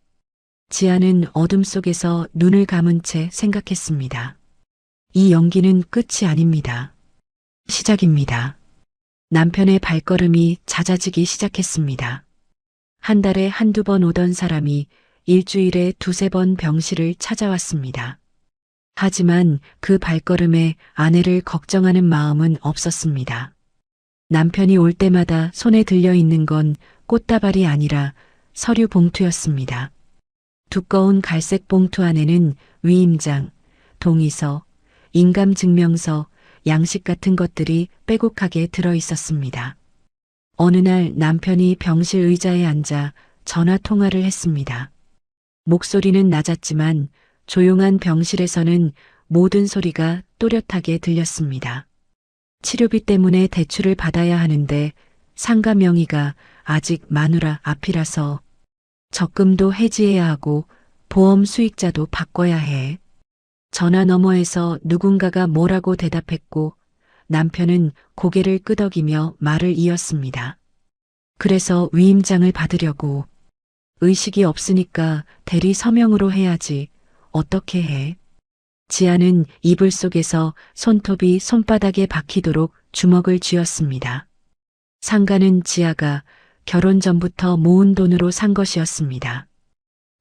B: 지아는 어둠 속에서 눈을 감은 채 생각했습니다. 이 연기는 끝이 아닙니다. 시작입니다. 남편의 발걸음이 잦아지기 시작했습니다. 한 달에 한두 번 오던 사람이 일주일에 두세 번 병실을 찾아왔습니다. 하지만 그 발걸음에 아내를 걱정하는 마음은 없었습니다. 남편이 올 때마다 손에 들려 있는 건 꽃다발이 아니라 서류 봉투였습니다. 두꺼운 갈색 봉투 안에는 위임장, 동의서, 인감증명서, 양식 같은 것들이 빼곡하게 들어 있었습니다. 어느 날 남편이 병실 의자에 앉아 전화 통화를 했습니다. 목소리는 낮았지만 조용한 병실에서는 모든 소리가 또렷하게 들렸습니다. 치료비 때문에 대출을 받아야 하는데 상가 명의가 아직 마누라 앞이라서 적금도 해지해야 하고 보험 수익자도 바꿔야 해. 전화 너머에서 누군가가 뭐라고 대답했고 남편은 고개를 끄덕이며 말을 이었습니다. 그래서 위임장을 받으려고. 의식이 없으니까 대리 서명으로 해야지. 어떻게 해? 지아는 이불 속에서 손톱이 손바닥에 박히도록 주먹을 쥐었습니다. 상가는 지아가 결혼 전부터 모은 돈으로 산 것이었습니다.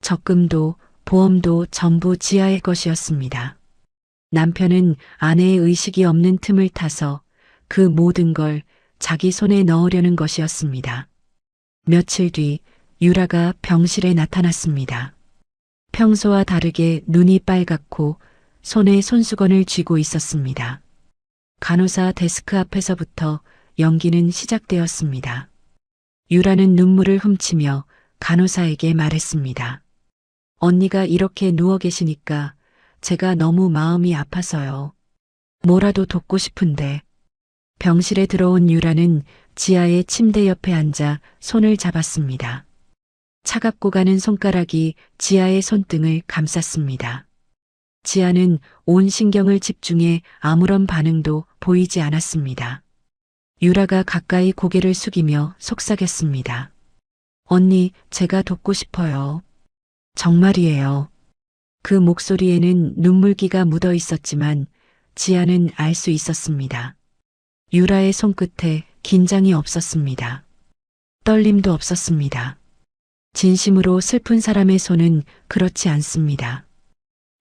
B: 적금도 보험도 전부 지아의 것이었습니다. 남편은 아내의 의식이 없는 틈을 타서 그 모든 걸 자기 손에 넣으려는 것이었습니다. 며칠 뒤 유라가 병실에 나타났습니다. 평소와 다르게 눈이 빨갛고 손에 손수건을 쥐고 있었습니다. 간호사 데스크 앞에서부터 연기는 시작되었습니다. 유라는 눈물을 훔치며 간호사에게 말했습니다. 언니가 이렇게 누워 계시니까 제가 너무 마음이 아파서요. 뭐라도 돕고 싶은데. 병실에 들어온 유라는 지아의 침대 옆에 앉아 손을 잡았습니다. 차갑고 가는 손가락이 지아의 손등을 감쌌습니다. 지아는 온 신경을 집중해 아무런 반응도 보이지 않았습니다. 유라가 가까이 고개를 숙이며 속삭였습니다. 언니, 제가 돕고 싶어요. 정말이에요. 그 목소리에는 눈물기가 묻어 있었지만 지아는 알 수 있었습니다. 유라의 손끝에 긴장이 없었습니다. 떨림도 없었습니다. 진심으로 슬픈 사람의 손은 그렇지 않습니다.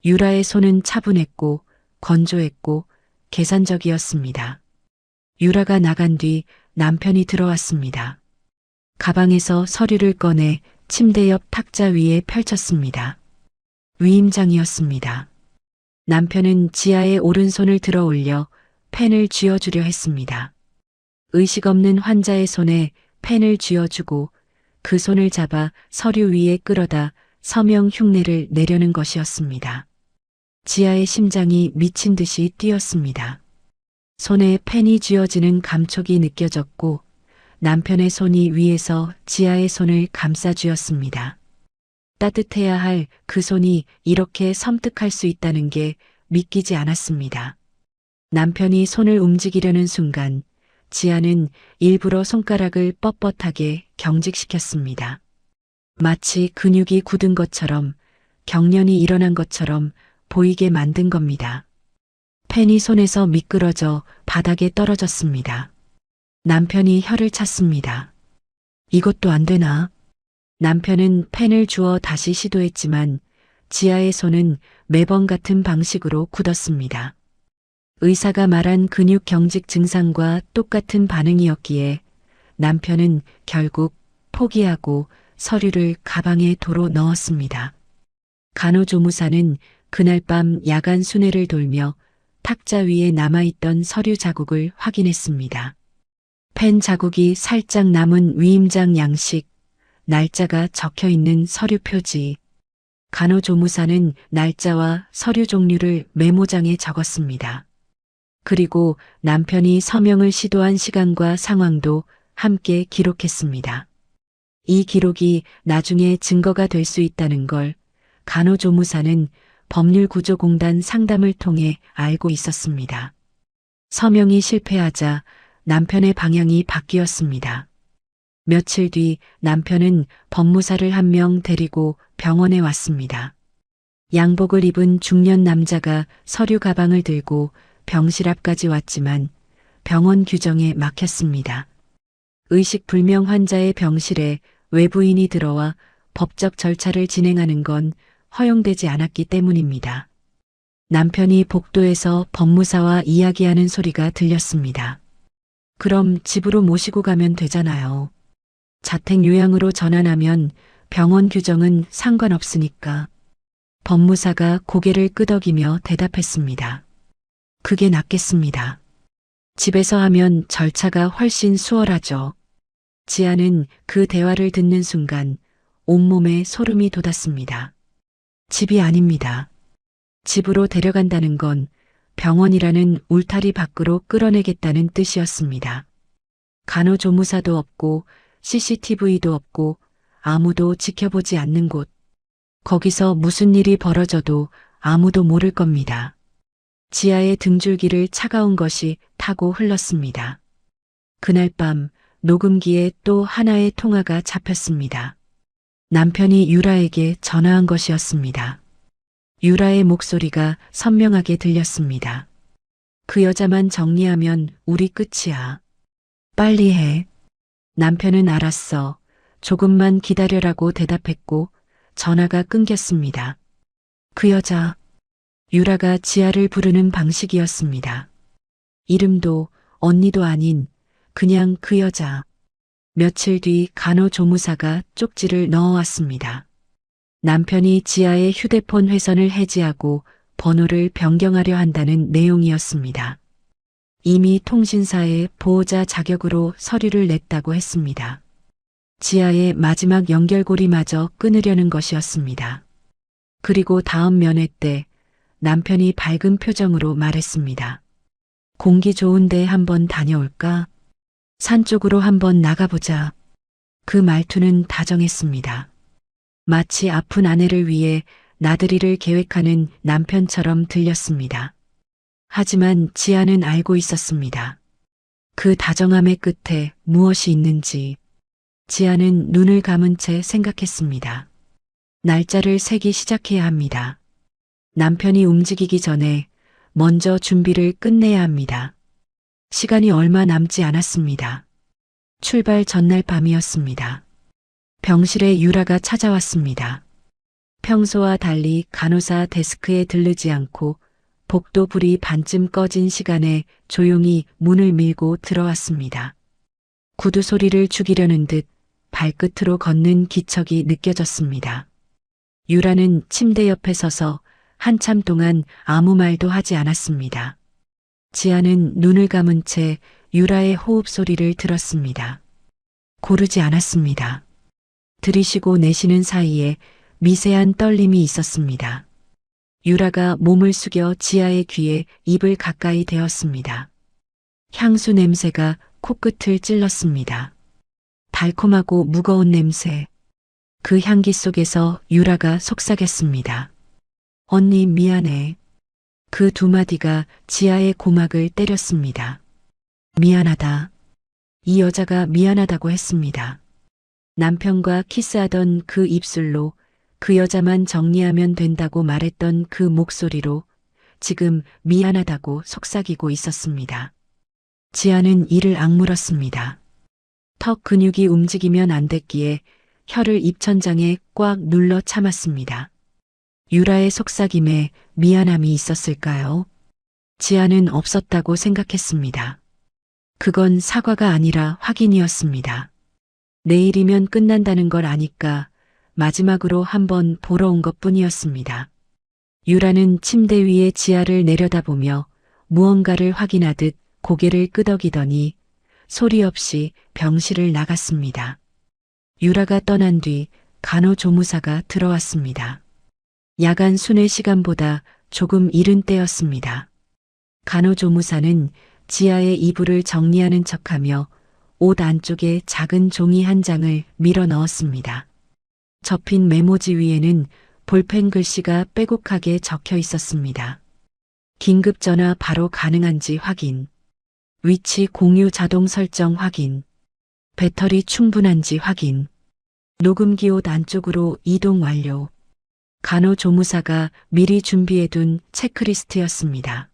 B: 유라의 손은 차분했고 건조했고 계산적이었습니다. 유라가 나간 뒤 남편이 들어왔습니다. 가방에서 서류를 꺼내 침대 옆 탁자 위에 펼쳤습니다. 위임장이었습니다. 남편은 지아의 오른손을 들어 올려 펜을 쥐어주려 했습니다. 의식 없는 환자의 손에 펜을 쥐어주고 그 손을 잡아 서류 위에 끌어다 서명 흉내를 내려는 것이었습니다. 지아의 심장이 미친 듯이 뛰었습니다. 손에 펜이 쥐어지는 감촉이 느껴졌고 남편의 손이 위에서 지아의 손을 감싸 쥐었습니다. 따뜻해야 할 그 손이 이렇게 섬뜩할 수 있다는 게 믿기지 않았습니다. 남편이 손을 움직이려는 순간 지아는 일부러 손가락을 뻣뻣하게 경직시켰습니다. 마치 근육이 굳은 것처럼 경련이 일어난 것처럼 보이게 만든 겁니다. 펜이 손에서 미끄러져 바닥에 떨어졌습니다. 남편이 혀를 찼습니다. 이것도 안 되나? 남편은 펜을 주어 다시 시도했지만 지아의 손은 매번 같은 방식으로 굳었습니다. 의사가 말한 근육 경직 증상과 똑같은 반응이었기에 남편은 결국 포기하고 서류를 가방에 도로 넣었습니다. 간호조무사는 그날 밤 야간 순회를 돌며 탁자 위에 남아있던 서류 자국을 확인했습니다. 펜 자국이 살짝 남은 위임장 양식, 날짜가 적혀 있는 서류 표지. 간호조무사는 날짜와 서류 종류를 메모장에 적었습니다. 그리고 남편이 서명을 시도한 시간과 상황도 함께 기록했습니다. 이 기록이 나중에 증거가 될 수 있다는 걸 간호조무사는 법률구조공단 상담을 통해 알고 있었습니다. 서명이 실패하자 남편의 방향이 바뀌었습니다. 며칠 뒤 남편은 법무사를 한 명 데리고 병원에 왔습니다. 양복을 입은 중년 남자가 서류 가방을 들고 병실 앞까지 왔지만 병원 규정에 막혔습니다. 의식불명 환자의 병실에 외부인이 들어와 법적 절차를 진행하는 건 허용되지 않았기 때문입니다. 남편이 복도에서 법무사와 이야기하는 소리가 들렸습니다. 그럼 집으로 모시고 가면 되잖아요. 자택 요양으로 전환하면 병원 규정은 상관없으니까. 법무사가 고개를 끄덕이며 대답했습니다. 그게 낫겠습니다. 집에서 하면 절차가 훨씬 수월하죠. 지아는 그 대화를 듣는 순간 온몸에 소름이 돋았습니다. 집이 아닙니다. 집으로 데려간다는 건 병원이라는 울타리 밖으로 끌어내겠다는 뜻이었습니다. 간호조무사도 없고 CCTV도 없고 아무도 지켜보지 않는 곳. 거기서 무슨 일이 벌어져도 아무도 모를 겁니다. 지아의 등줄기를 차가운 것이 타고 흘렀습니다. 그날 밤 녹음기에 또 하나의 통화가 잡혔습니다. 남편이 유라에게 전화한 것이었습니다. 유라의 목소리가 선명하게 들렸습니다. 그 여자만 정리하면 우리 끝이야. 빨리 해. 남편은 알았어. 조금만 기다려라고 대답했고 전화가 끊겼습니다. 그 여자, 유라가 지아를 부르는 방식이었습니다. 이름도 언니도 아닌 그냥 그 여자. 며칠 뒤 간호조무사가 쪽지를 넣어왔습니다. 남편이 지아의 휴대폰 회선을 해지하고 번호를 변경하려 한다는 내용이었습니다. 이미 통신사에 보호자 자격으로 서류를 냈다고 했습니다. 지아의 마지막 연결고리마저 끊으려는 것이었습니다. 그리고 다음 면회 때 남편이 밝은 표정으로 말했습니다. 공기 좋은데 한번 다녀올까? 산 쪽으로 한번 나가보자. 그 말투는 다정했습니다. 마치 아픈 아내를 위해 나들이를 계획하는 남편처럼 들렸습니다. 하지만 지아는 알고 있었습니다. 그 다정함의 끝에 무엇이 있는지. 지아는 눈을 감은 채 생각했습니다. 날짜를 세기 시작해야 합니다. 남편이 움직이기 전에 먼저 준비를 끝내야 합니다. 시간이 얼마 남지 않았습니다. 출발 전날 밤이었습니다. 병실에 유라가 찾아왔습니다. 평소와 달리 간호사 데스크에 들르지 않고 복도 불이 반쯤 꺼진 시간에 조용히 문을 밀고 들어왔습니다. 구두 소리를 죽이려는 듯 발끝으로 걷는 기척이 느껴졌습니다. 유라는 침대 옆에 서서 한참 동안 아무 말도 하지 않았습니다. 지아는 눈을 감은 채 유라의 호흡 소리를 들었습니다. 고르지 않았습니다. 들이쉬고 내쉬는 사이에 미세한 떨림이 있었습니다. 유라가 몸을 숙여 지아의 귀에 입을 가까이 대었습니다. 향수 냄새가 코끝을 찔렀습니다. 달콤하고 무거운 냄새. 그 향기 속에서 유라가 속삭였습니다. 언니 미안해. 그 두 마디가 지아의 고막을 때렸습니다. 미안하다. 이 여자가 미안하다고 했습니다. 남편과 키스하던 그 입술로 그 여자만 정리하면 된다고 말했던 그 목소리로 지금 미안하다고 속삭이고 있었습니다. 지아는 이를 악물었습니다. 턱 근육이 움직이면 안 됐기에 혀를 입천장에 꽉 눌러 참았습니다. 유라의 속삭임에 미안함이 있었을까요? 지아는 없었다고 생각했습니다. 그건 사과가 아니라 확인이었습니다. 내일이면 끝난다는 걸 아니까 마지막으로 한번 보러 온 것뿐이었습니다. 유라는 침대 위에 지아를 내려다보며 무언가를 확인하듯 고개를 끄덕이더니 소리 없이 병실을 나갔습니다. 유라가 떠난 뒤 간호조무사가 들어왔습니다. 야간 순회 시간보다 조금 이른 때였습니다. 간호조무사는 지아의 이불을 정리하는 척하며 옷 안쪽에 작은 종이 한 장을 밀어 넣었습니다. 접힌 메모지 위에는 볼펜 글씨가 빼곡하게 적혀 있었습니다. 긴급 전화 바로 가능한지 확인. 위치 공유 자동 설정 확인. 배터리 충분한지 확인. 녹음기 옷 안쪽으로 이동 완료. 간호조무사가 미리 준비해둔 체크리스트였습니다.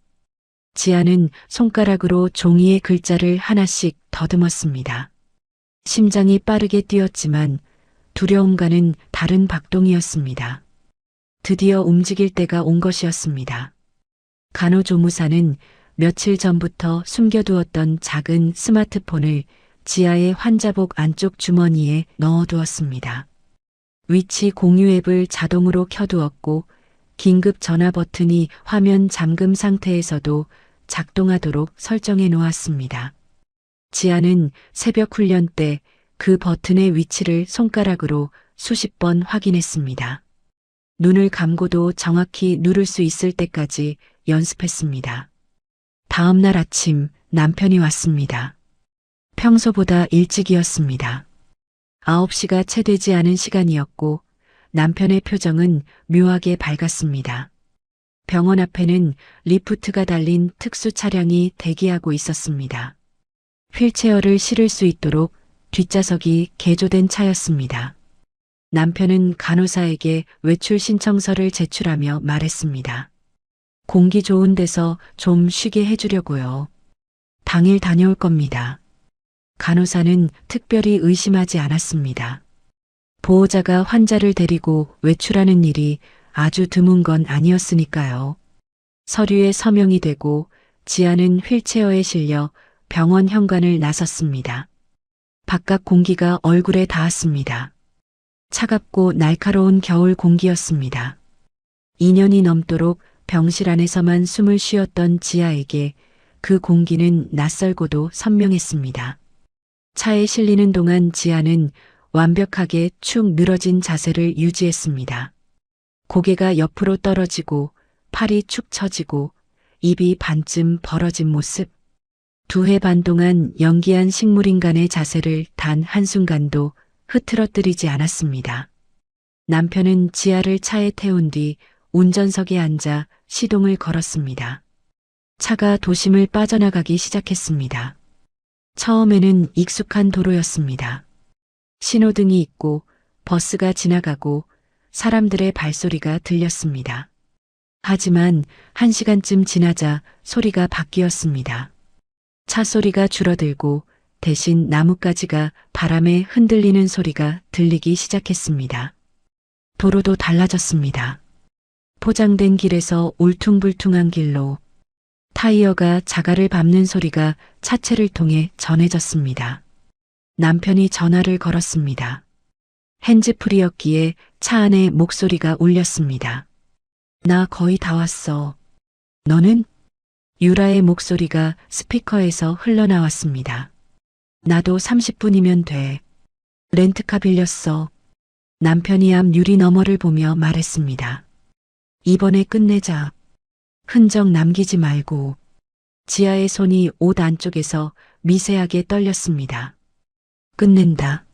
B: 지아는 손가락으로 종이에 글자를 하나씩 더듬었습니다. 심장이 빠르게 뛰었지만 두려움과는 다른 박동이었습니다. 드디어 움직일 때가 온 것이었습니다. 간호조무사는 며칠 전부터 숨겨두었던 작은 스마트폰을 지아의 환자복 안쪽 주머니에 넣어두었습니다. 위치 공유 앱을 자동으로 켜두었고 긴급 전화 버튼이 화면 잠금 상태에서도 작동하도록 설정해 놓았습니다. 지아는 새벽 훈련 때 그 버튼의 위치를 손가락으로 수십 번 확인했습니다. 눈을 감고도 정확히 누를 수 있을 때까지 연습했습니다. 다음 날 아침 남편이 왔습니다. 평소보다 일찍이었습니다. 9시가 채 되지 않은 시간이었고 남편의 표정은 묘하게 밝았습니다. 병원 앞에는 리프트가 달린 특수 차량이 대기하고 있었습니다. 휠체어를 실을 수 있도록 뒷좌석이 개조된 차였습니다. 남편은 간호사에게 외출 신청서를 제출하며 말했습니다. 공기 좋은 데서 좀 쉬게 해주려고요. 당일 다녀올 겁니다. 간호사는 특별히 의심하지 않았습니다. 보호자가 환자를 데리고 외출하는 일이 아주 드문 건 아니었으니까요. 서류에 서명이 되고 지아는 휠체어에 실려 병원 현관을 나섰습니다. 바깥 공기가 얼굴에 닿았습니다. 차갑고 날카로운 겨울 공기였습니다. 2년이 넘도록 병실 안에서만 숨을 쉬었던 지아에게 그 공기는 낯설고도 선명했습니다. 차에 실리는 동안 지아는 완벽하게 축 늘어진 자세를 유지했습니다. 고개가 옆으로 떨어지고 팔이 축 처지고 입이 반쯤 벌어진 모습. 2해 반 동안 연기한 식물인간의 자세를 단 한순간도 흐트러뜨리지 않았습니다. 남편은 지아를 차에 태운 뒤 운전석에 앉아 시동을 걸었습니다. 차가 도심을 빠져나가기 시작했습니다. 처음에는 익숙한 도로였습니다. 신호등이 있고 버스가 지나가고 사람들의 발소리가 들렸습니다. 하지만 1시간쯤 지나자 소리가 바뀌었습니다. 차 소리가 줄어들고 대신 나뭇가지가 바람에 흔들리는 소리가 들리기 시작했습니다. 도로도 달라졌습니다. 포장된 길에서 울퉁불퉁한 길로 타이어가 자갈을 밟는 소리가 차체를 통해 전해졌습니다. 남편이 전화를 걸었습니다. 핸즈프리였기에 차 안에 목소리가 울렸습니다. 나 거의 다 왔어. 너는? 유라의 목소리가 스피커에서 흘러나왔습니다. 나도 30분이면 돼. 렌트카 빌렸어. 남편이 앞 유리 너머를 보며 말했습니다. 이번에 끝내자. 흔적 남기지 말고. 지아의 손이 옷 안쪽에서 미세하게 떨렸습니다. 끝낸다.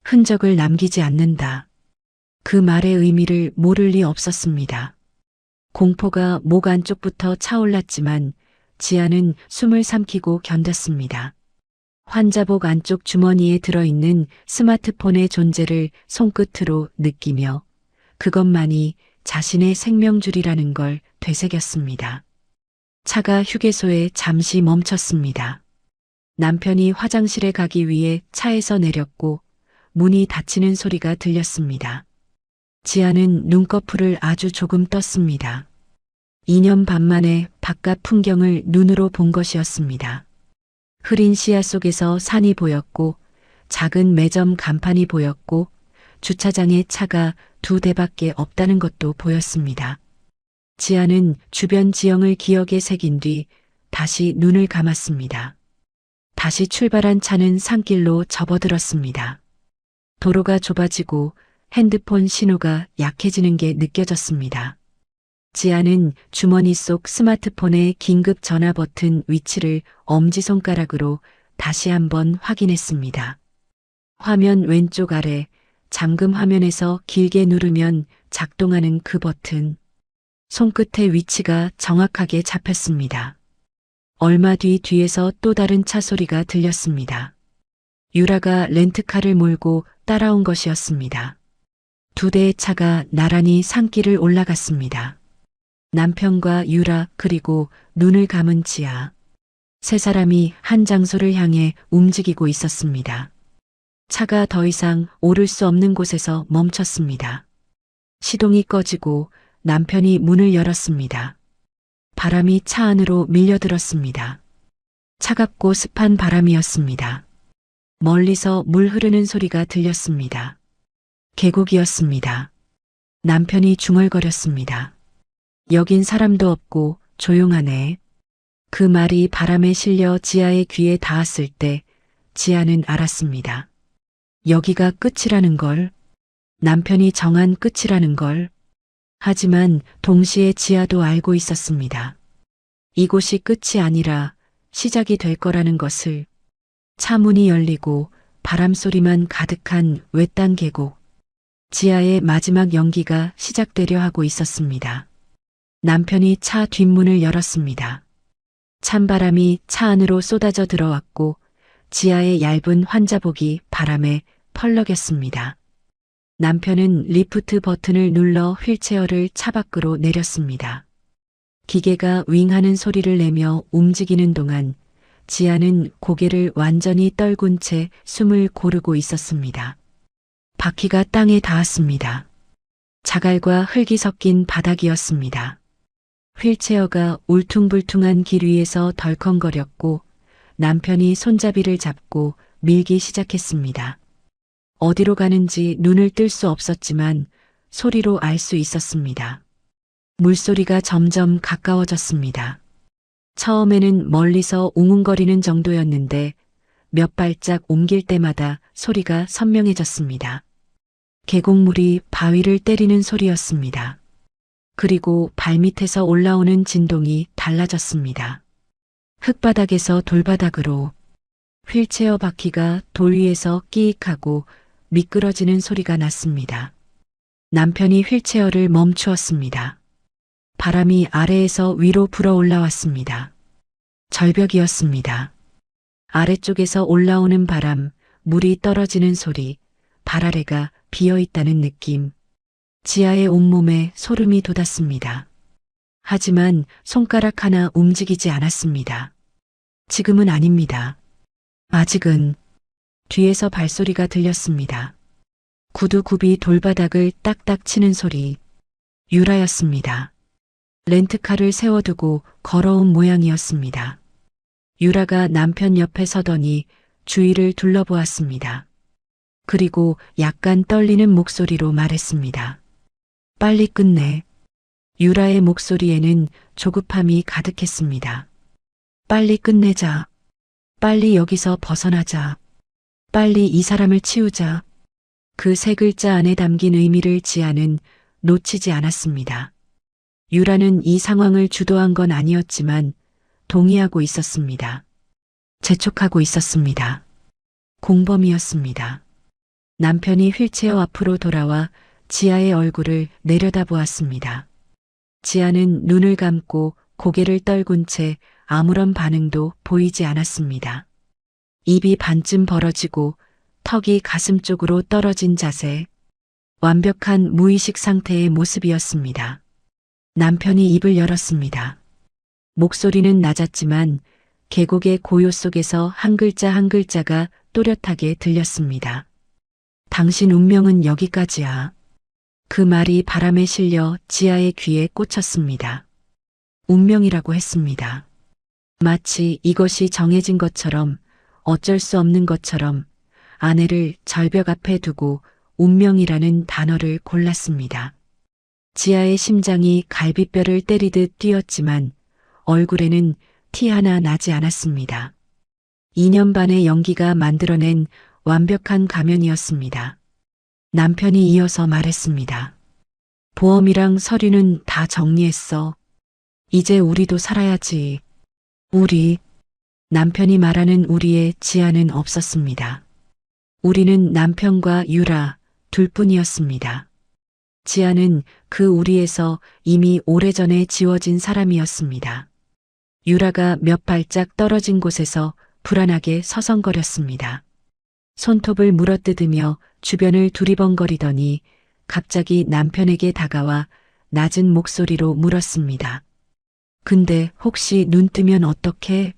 B: 흔적을 남기지 않는다. 그 말의 의미를 모를 리 없었습니다. 공포가 목 안쪽부터 차올랐지만 지아는 숨을 삼키고 견뎠습니다. 환자복 안쪽 주머니에 들어있는 스마트폰의 존재를 손끝으로 느끼며 그것만이 자신의 생명줄이라는 걸 되새겼습니다. 차가 휴게소에 잠시 멈췄습니다. 남편이 화장실에 가기 위해 차에서 내렸고 문이 닫히는 소리가 들렸습니다. 지아는 눈꺼풀을 아주 조금 떴습니다. 2년 반 만에 바깥 풍경을 눈으로 본 것이었습니다. 흐린 시야 속에서 산이 보였고 작은 매점 간판이 보였고 주차장에 차가 2대밖에 없다는 것도 보였습니다. 지아는 주변 지형을 기억에 새긴 뒤 다시 눈을 감았습니다. 다시 출발한 차는 산길로 접어들었습니다. 도로가 좁아지고 핸드폰 신호가 약해지는 게 느껴졌습니다. 지아는 주머니 속 스마트폰의 긴급 전화 버튼 위치를 엄지손가락으로 다시 한번 확인했습니다. 화면 왼쪽 아래 잠금 화면에서 길게 누르면 작동하는 그 버튼. 손끝의 위치가 정확하게 잡혔습니다. 얼마 뒤에서 또 다른 차 소리가 들렸습니다. 유라가 렌트카를 몰고 따라온 것이었습니다. 2대의 차가 나란히 산길을 올라갔습니다. 남편과 유라 그리고 눈을 감은 지아. 3사람이 한 장소를 향해 움직이고 있었습니다. 차가 더 이상 오를 수 없는 곳에서 멈췄습니다. 시동이 꺼지고 남편이 문을 열었습니다. 바람이 차 안으로 밀려들었습니다. 차갑고 습한 바람이었습니다. 멀리서 물 흐르는 소리가 들렸습니다. 계곡이었습니다. 남편이 중얼거렸습니다. 여긴 사람도 없고 조용하네. 그 말이 바람에 실려 지아의 귀에 닿았을 때 지아는 알았습니다. 여기가 끝이라는 걸, 남편이 정한 끝이라는 걸. 하지만 동시에 지아도 알고 있었습니다. 이곳이 끝이 아니라 시작이 될 거라는 것을. 차 문이 열리고 바람소리만 가득한 외딴 계곡. 지아의 마지막 연기가 시작되려 하고 있었습니다. 남편이 차 뒷문을 열었습니다. 찬바람이 차 안으로 쏟아져 들어왔고 지아의 얇은 환자복이 바람에 펄럭였습니다. 남편은 리프트 버튼을 눌러 휠체어를 차 밖으로 내렸습니다. 기계가 윙하는 소리를 내며 움직이는 동안 지아는 고개를 완전히 떨군 채 숨을 고르고 있었습니다. 바퀴가 땅에 닿았습니다. 자갈과 흙이 섞인 바닥이었습니다. 휠체어가 울퉁불퉁한 길 위에서 덜컹거렸고 남편이 손잡이를 잡고 밀기 시작했습니다. 어디로 가는지 눈을 뜰 수 없었지만 소리로 알 수 있었습니다. 물소리가 점점 가까워졌습니다. 처음에는 멀리서 웅웅거리는 정도였는데 몇 발짝 옮길 때마다 소리가 선명해졌습니다. 계곡물이 바위를 때리는 소리였습니다. 그리고 발밑에서 올라오는 진동이 달라졌습니다. 흙바닥에서 돌바닥으로 휠체어 바퀴가 돌 위에서 끼익하고 미끄러지는 소리가 났습니다. 남편이 휠체어를 멈추었습니다. 바람이 아래에서 위로 불어 올라왔습니다. 절벽이었습니다. 아래쪽에서 올라오는 바람, 물이 떨어지는 소리, 발 아래가 비어있다는 느낌. 지아의 온몸에 소름이 돋았습니다. 하지만 손가락 하나 움직이지 않았습니다. 지금은 아닙니다. 아직은. 뒤에서 발소리가 들렸습니다. 구두굽이 돌바닥을 딱딱 치는 소리. 유라였습니다. 렌트카를 세워두고 걸어온 모양이었습니다. 유라가 남편 옆에 서더니 주위를 둘러보았습니다. 그리고 약간 떨리는 목소리로 말했습니다. 빨리 끝내. 유라의 목소리에는 조급함이 가득했습니다. 빨리 끝내자. 빨리 여기서 벗어나자. 빨리 이 사람을 치우자. 그 세 글자 안에 담긴 의미를 지아는 놓치지 않았습니다. 유라는 이 상황을 주도한 건 아니었지만 동의하고 있었습니다. 재촉하고 있었습니다. 공범이었습니다. 남편이 휠체어 앞으로 돌아와 지아의 얼굴을 내려다보았습니다. 지아는 눈을 감고 고개를 떨군 채 아무런 반응도 보이지 않았습니다. 입이 반쯤 벌어지고 턱이 가슴 쪽으로 떨어진 자세. 완벽한 무의식 상태의 모습이었습니다. 남편이 입을 열었습니다. 목소리는 낮았지만 계곡의 고요 속에서 한 글자 한 글자가 또렷하게 들렸습니다. 당신 운명은 여기까지야. 그 말이 바람에 실려 지아의 귀에 꽂혔습니다. 운명이라고 했습니다. 마치 이것이 정해진 것처럼, 어쩔 수 없는 것처럼 아내를 절벽 앞에 두고 운명이라는 단어를 골랐습니다. 지아의 심장이 갈비뼈를 때리듯 뛰었지만 얼굴에는 티 하나 나지 않았습니다. 2년 반의 연기가 만들어낸 완벽한 가면이었습니다. 남편이 이어서 말했습니다. 보험이랑 서류는 다 정리했어. 이제 우리도 살아야지. 우리. 남편이 말하는 우리의 지아는 없었습니다. 우리는 남편과 유라 둘뿐이었습니다. 지아는 그 우리에서 이미 오래전에 지워진 사람이었습니다. 유라가 몇 발짝 떨어진 곳에서 불안하게 서성거렸습니다. 손톱을 물어뜯으며 주변을 두리번거리더니 갑자기 남편에게 다가와 낮은 목소리로 물었습니다. 근데 혹시 눈 뜨면 어떡해?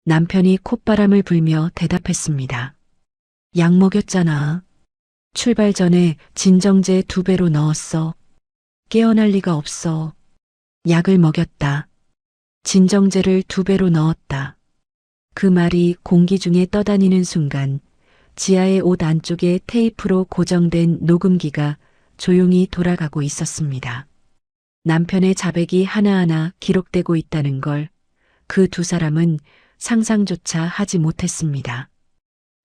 B: 남편이 콧바람을 불며 대답했습니다. 약 먹였잖아. 출발 전에 진정제 2배로 넣었어. 깨어날 리가 없어. 약을 먹였다. 진정제를 2배로 넣었다. 그 말이 공기 중에 떠다니는 순간 지아의 옷 안쪽에 테이프로 고정된 녹음기가 조용히 돌아가고 있었습니다. 남편의 자백이 하나하나 기록되고 있다는 걸 그 두 사람은 상상조차 하지 못했습니다.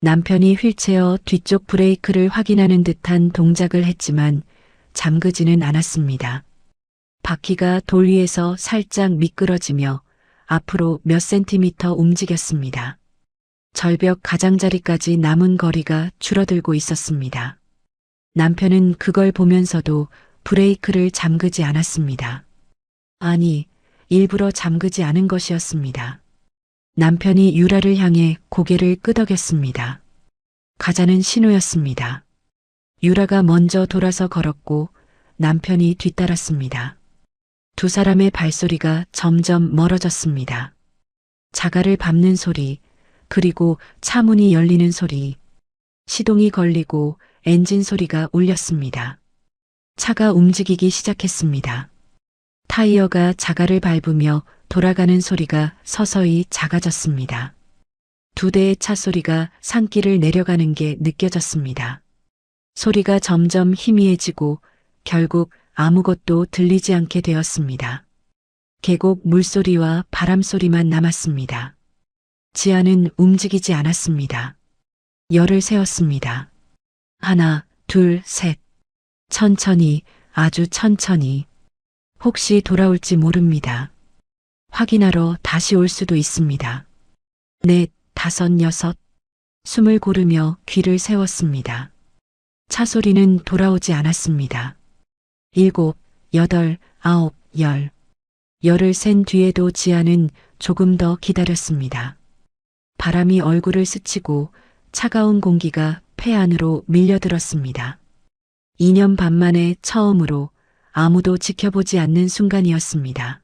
B: 남편이 휠체어 뒤쪽 브레이크를 확인하는 듯한 동작을 했지만 잠그지는 않았습니다. 바퀴가 돌 위에서 살짝 미끄러지며 앞으로 몇 센티미터 움직였습니다. 절벽 가장자리까지 남은 거리가 줄어들고 있었습니다. 남편은 그걸 보면서도 브레이크를 잠그지 않았습니다. 아니, 일부러 잠그지 않은 것이었습니다. 남편이 유라를 향해 고개를 끄덕였습니다. 가자는 신호였습니다. 유라가 먼저 돌아서 걸었고 남편이 뒤따랐습니다. 두 사람의 발소리가 점점 멀어졌습니다. 자갈을 밟는 소리, 그리고 차 문이 열리는 소리, 시동이 걸리고 엔진 소리가 울렸습니다. 차가 움직이기 시작했습니다. 타이어가 자갈을 밟으며 돌아가는 소리가 서서히 작아졌습니다. 두 대의 차 소리가 산길을 내려가는 게 느껴졌습니다. 소리가 점점 희미해지고 결국 아무것도 들리지 않게 되었습니다. 계곡 물소리와 바람소리만 남았습니다. 지아는 움직이지 않았습니다. 열을 세웠습니다. 하나, 둘, 셋. 천천히, 아주 천천히. 혹시 돌아올지 모릅니다. 확인하러 다시 올 수도 있습니다. 넷, 다섯, 여섯. 숨을 고르며 귀를 세웠습니다. 차 소리는 돌아오지 않았습니다. 일곱, 여덟, 아홉, 열. 열을 센 뒤에도 지아는 조금 더 기다렸습니다. 바람이 얼굴을 스치고 차가운 공기가 폐 안으로 밀려들었습니다. 2년 반 만에 처음으로 아무도 지켜보지 않는 순간이었습니다.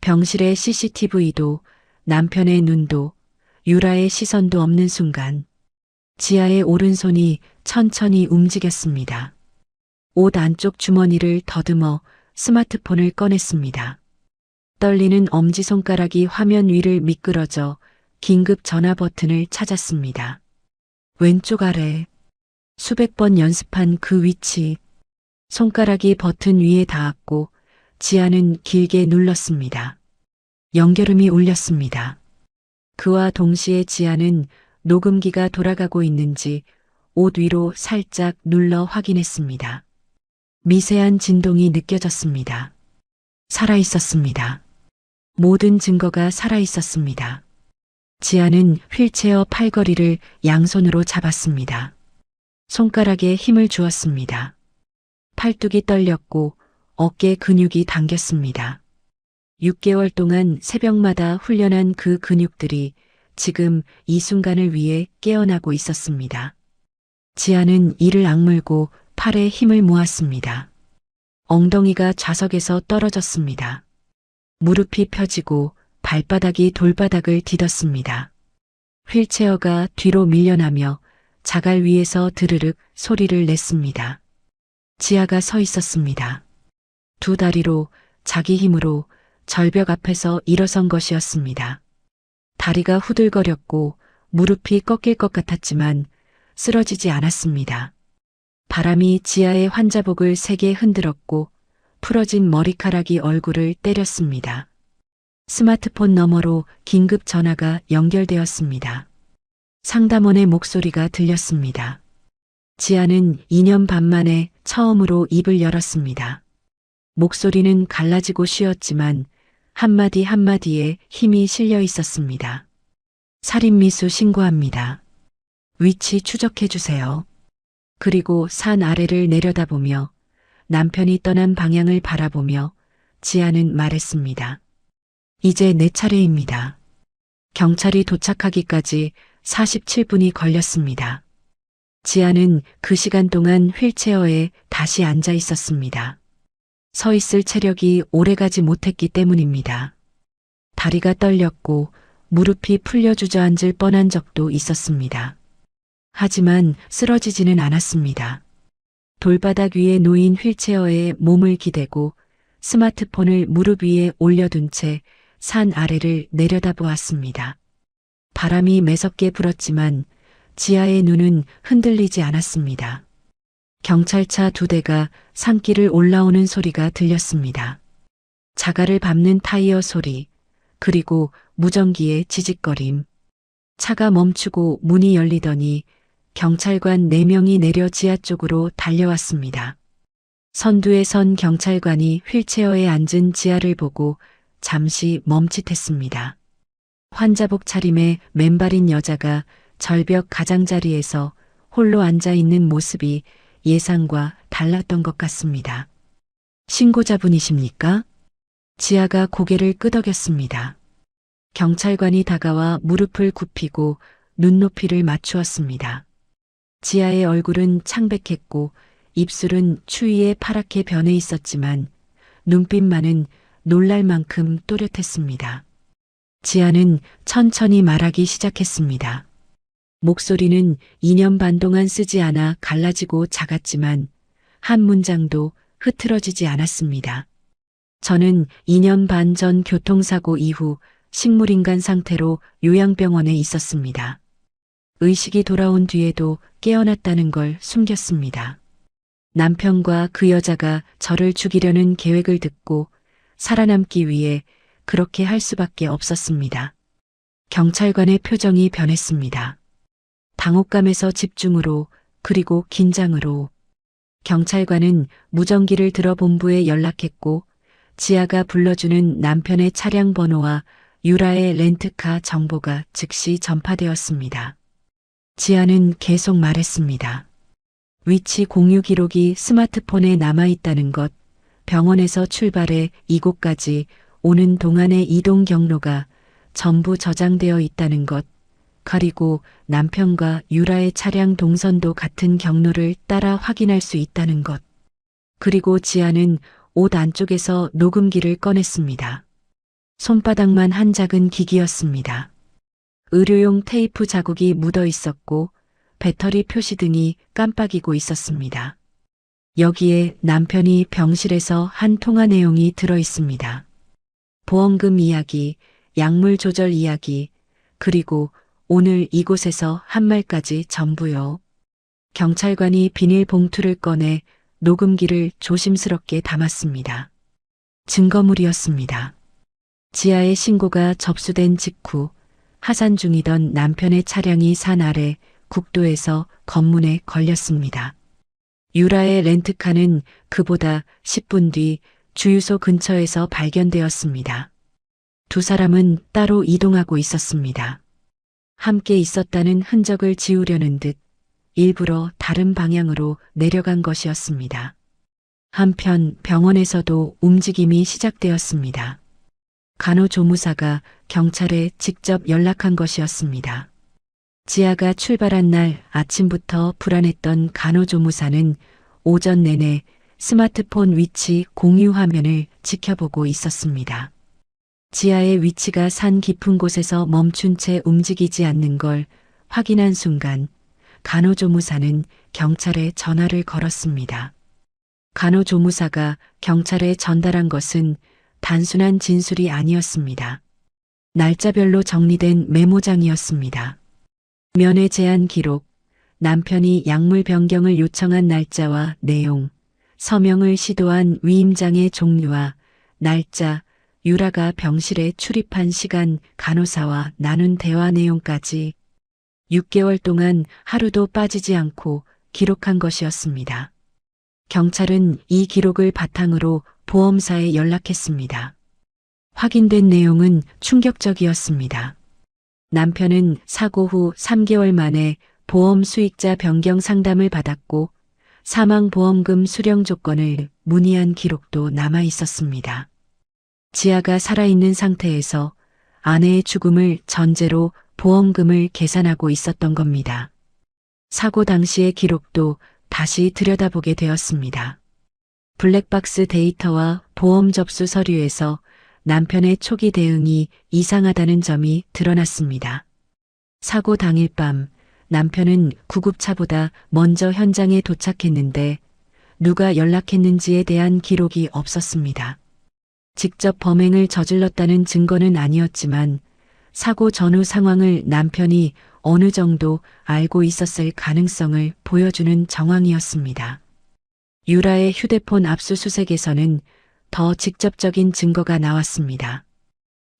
B: 병실의 CCTV도 남편의 눈도 유라의 시선도 없는 순간 지아의 오른손이 천천히 움직였습니다. 옷 안쪽 주머니를 더듬어 스마트폰을 꺼냈습니다. 떨리는 엄지손가락이 화면 위를 미끄러져 긴급 전화 버튼을 찾았습니다. 왼쪽 아래 수백 번 연습한 그 위치. 손가락이 버튼 위에 닿았고 지아는 길게 눌렀습니다. 연결음이 울렸습니다. 그와 동시에 지아는 녹음기가 돌아가고 있는지 옷 위로 살짝 눌러 확인했습니다. 미세한 진동이 느껴졌습니다. 살아있었습니다. 모든 증거가 살아있었습니다. 지아는 휠체어 팔걸이를 양손으로 잡았습니다. 손가락에 힘을 주었습니다. 팔뚝이 떨렸고 어깨 근육이 당겼습니다. 6개월 동안 새벽마다 훈련한 그 근육들이 지금 이 순간을 위해 깨어나고 있었습니다. 지아는 이를 악물고 팔에 힘을 모았습니다. 엉덩이가 좌석에서 떨어졌습니다. 무릎이 펴지고 발바닥이 돌바닥을 디뎠습니다. 휠체어가 뒤로 밀려나며 자갈 위에서 드르륵 소리를 냈습니다. 지아가 서 있었습니다. 두 다리로 자기 힘으로 절벽 앞에서 일어선 것이었습니다. 다리가 후들거렸고 무릎이 꺾일 것 같았지만 쓰러지지 않았습니다. 바람이 지아의 환자복을 세게 흔들었고 풀어진 머리카락이 얼굴을 때렸습니다. 스마트폰 너머로 긴급 전화가 연결되었습니다. 상담원의 목소리가 들렸습니다. 지아는 2년 반 만에 처음으로 입을 열었습니다. 목소리는 갈라지고 쉬었지만 한마디 한마디에 힘이 실려 있었습니다. 살인미수 신고합니다. 위치 추적해 주세요. 그리고 산 아래를 내려다보며 남편이 떠난 방향을 바라보며 지아는 말했습니다. 이제 내 차례입니다. 경찰이 도착하기까지 47분이 걸렸습니다. 지아는 그 시간 동안 휠체어에 다시 앉아 있었습니다. 서 있을 체력이 오래가지 못했기 때문입니다. 다리가 떨렸고 무릎이 풀려 주저앉을 뻔한 적도 있었습니다. 하지만 쓰러지지는 않았습니다. 돌바닥 위에 놓인 휠체어에 몸을 기대고 스마트폰을 무릎 위에 올려둔 채 산 아래를 내려다보았습니다. 바람이 매섭게 불었지만 지아의 눈은 흔들리지 않았습니다. 경찰차 2대가 산길을 올라오는 소리가 들렸습니다. 자갈을 밟는 타이어 소리, 그리고 무전기의 지직거림. 차가 멈추고 문이 열리더니 경찰관 4명이 내려 지하 쪽으로 달려왔습니다. 선두에 선 경찰관이 휠체어에 앉은 지아를 보고 잠시 멈칫했습니다. 환자복 차림의 맨발인 여자가 절벽 가장자리에서 홀로 앉아 있는 모습이 예상과 달랐던 것 같습니다. 신고자분이십니까? 지아가 고개를 끄덕였습니다. 경찰관이 다가와 무릎을 굽히고 눈높이를 맞추었습니다. 지아의 얼굴은 창백했고 입술은 추위에 파랗게 변해 있었지만 눈빛만은 놀랄 만큼 또렷했습니다. 지아는 천천히 말하기 시작했습니다. 목소리는 2년 반 동안 쓰지 않아 갈라지고 작았지만 한 문장도 흐트러지지 않았습니다. 저는 2년 반 전 교통사고 이후 식물인간 상태로 요양병원에 있었습니다. 의식이 돌아온 뒤에도 깨어났다는 걸 숨겼습니다. 남편과 그 여자가 저를 죽이려는 계획을 듣고 살아남기 위해 그렇게 할 수밖에 없었습니다. 경찰관의 표정이 변했습니다. 당혹감에서 집중으로 그리고 긴장으로. 경찰관은 무전기를 들어 본부에 연락했고 지아가 불러주는 남편의 차량 번호와 유라의 렌트카 정보가 즉시 전파되었습니다. 지아는 계속 말했습니다. 위치 공유 기록이 스마트폰에 남아있다는 것, 병원에서 출발해 이곳까지 오는 동안의 이동 경로가 전부 저장되어 있다는 것, 그리고 남편과 유라의 차량 동선도 같은 경로를 따라 확인할 수 있다는 것. 그리고 지아는 옷 안쪽에서 녹음기를 꺼냈습니다. 손바닥만 한 작은 기기였습니다. 의료용 테이프 자국이 묻어 있었고 배터리 표시등이 깜빡이고 있었습니다. 여기에 남편이 병실에서 한 통화 내용이 들어 있습니다. 보험금 이야기, 약물 조절 이야기, 그리고 오늘 이곳에서 한 말까지 전부요. 경찰관이 비닐봉투를 꺼내 녹음기를 조심스럽게 담았습니다. 증거물이었습니다. 지아의 신고가 접수된 직후 하산 중이던 남편의 차량이 산 아래 국도에서 검문에 걸렸습니다. 유라의 렌트카는 그보다 10분 뒤 주유소 근처에서 발견되었습니다. 두 사람은 따로 이동하고 있었습니다. 함께 있었다는 흔적을 지우려는 듯 일부러 다른 방향으로 내려간 것이었습니다. 한편 병원에서도 움직임이 시작되었습니다. 간호조무사가 경찰에 직접 연락한 것이었습니다. 지아가 출발한 날 아침부터 불안했던 간호조무사는 오전 내내 스마트폰 위치 공유 화면을 지켜보고 있었습니다. 지아의 위치가 산 깊은 곳에서 멈춘 채 움직이지 않는 걸 확인한 순간 간호조무사는 경찰에 전화를 걸었습니다. 간호조무사가 경찰에 전달한 것은 단순한 진술이 아니었습니다. 날짜별로 정리된 메모장이었습니다. 면회 제한 기록, 남편이 약물 변경을 요청한 날짜와 내용, 서명을 시도한 위임장의 종류와 날짜, 유라가 병실에 출입한 시간, 간호사와 나눈 대화 내용까지 6개월 동안 하루도 빠지지 않고 기록한 것이었습니다. 경찰은 이 기록을 바탕으로 보험사에 연락했습니다. 확인된 내용은 충격적이었습니다. 남편은 사고 후 3개월 만에 보험 수익자 변경 상담을 받았고 사망보험금 수령 조건을 문의한 기록도 남아 있었습니다. 지아가 살아있는 상태에서 아내의 죽음을 전제로 보험금을 계산하고 있었던 겁니다. 사고 당시의 기록도 다시 들여다보게 되었습니다. 블랙박스 데이터와 보험 접수 서류에서 남편의 초기 대응이 이상하다는 점이 드러났습니다. 사고 당일 밤 남편은 구급차보다 먼저 현장에 도착했는데 누가 연락했는지에 대한 기록이 없었습니다. 직접 범행을 저질렀다는 증거는 아니었지만 사고 전후 상황을 남편이 어느 정도 알고 있었을 가능성을 보여주는 정황이었습니다. 유라의 휴대폰 압수수색에서는 더 직접적인 증거가 나왔습니다.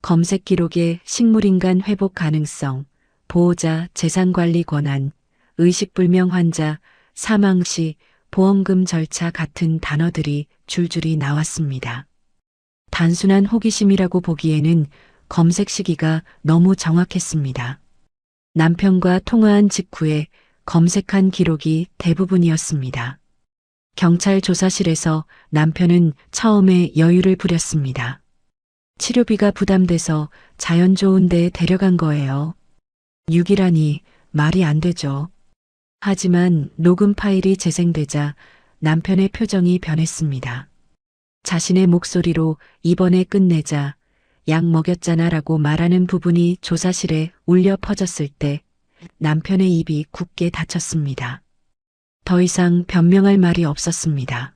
B: 검색 기록에 식물인간 회복 가능성, 보호자 재산관리 권한, 의식불명 환자, 사망 시 보험금 절차 같은 단어들이 줄줄이 나왔습니다. 단순한 호기심이라고 보기에는 검색 시기가 너무 정확했습니다. 남편과 통화한 직후에 검색한 기록이 대부분이었습니다. 경찰 조사실에서 남편은 처음에 여유를 부렸습니다. 치료비가 부담돼서 자연 좋은 데 데려간 거예요. 6이라니 말이 안 되죠. 하지만 녹음 파일이 재생되자 남편의 표정이 변했습니다. 자신의 목소리로 이번에 끝내자 약 먹였잖아 라고 말하는 부분이 조사실에 울려 퍼졌을 때 남편의 입이 굳게 닫혔습니다. 더 이상 변명할 말이 없었습니다.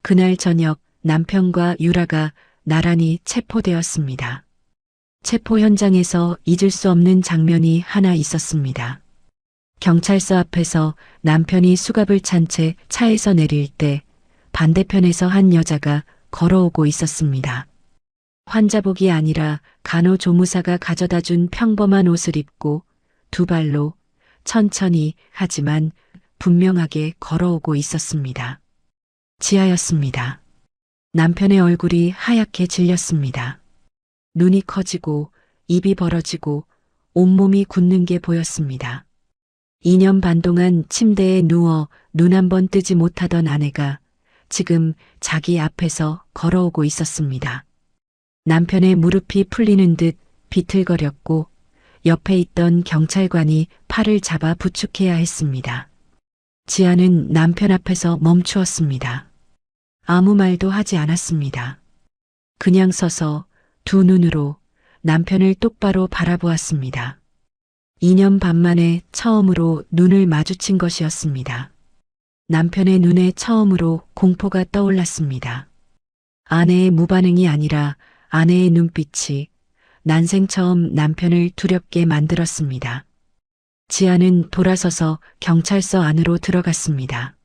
B: 그날 저녁 남편과 유라가 나란히 체포되었습니다. 체포 현장에서 잊을 수 없는 장면이 하나 있었습니다. 경찰서 앞에서 남편이 수갑을 찬 채 차에서 내릴 때 반대편에서 한 여자가 걸어오고 있었습니다. 환자복이 아니라 간호조무사가 가져다 준 평범한 옷을 입고 두 발로 천천히 하지만 분명하게 걸어오고 있었습니다. 지아였습니다. 남편의 얼굴이 하얗게 질렸습니다. 눈이 커지고 입이 벌어지고 온몸이 굳는 게 보였습니다. 2년 반 동안 침대에 누워 눈 한 번 뜨지 못하던 아내가 지금 자기 앞에서 걸어오고 있었습니다. 남편의 무릎이 풀리는 듯 비틀거렸고 옆에 있던 경찰관이 팔을 잡아 부축해야 했습니다. 지아는 남편 앞에서 멈추었습니다. 아무 말도 하지 않았습니다. 그냥 서서 두 눈으로 남편을 똑바로 바라보았습니다. 2년 반 만에 처음으로 눈을 마주친 것이었습니다. 남편의 눈에 처음으로 공포가 떠올랐습니다. 아내의 무반응이 아니라 아내의 눈빛이 난생 처음 남편을 두렵게 만들었습니다. 지아는 돌아서서 경찰서 안으로 들어갔습니다.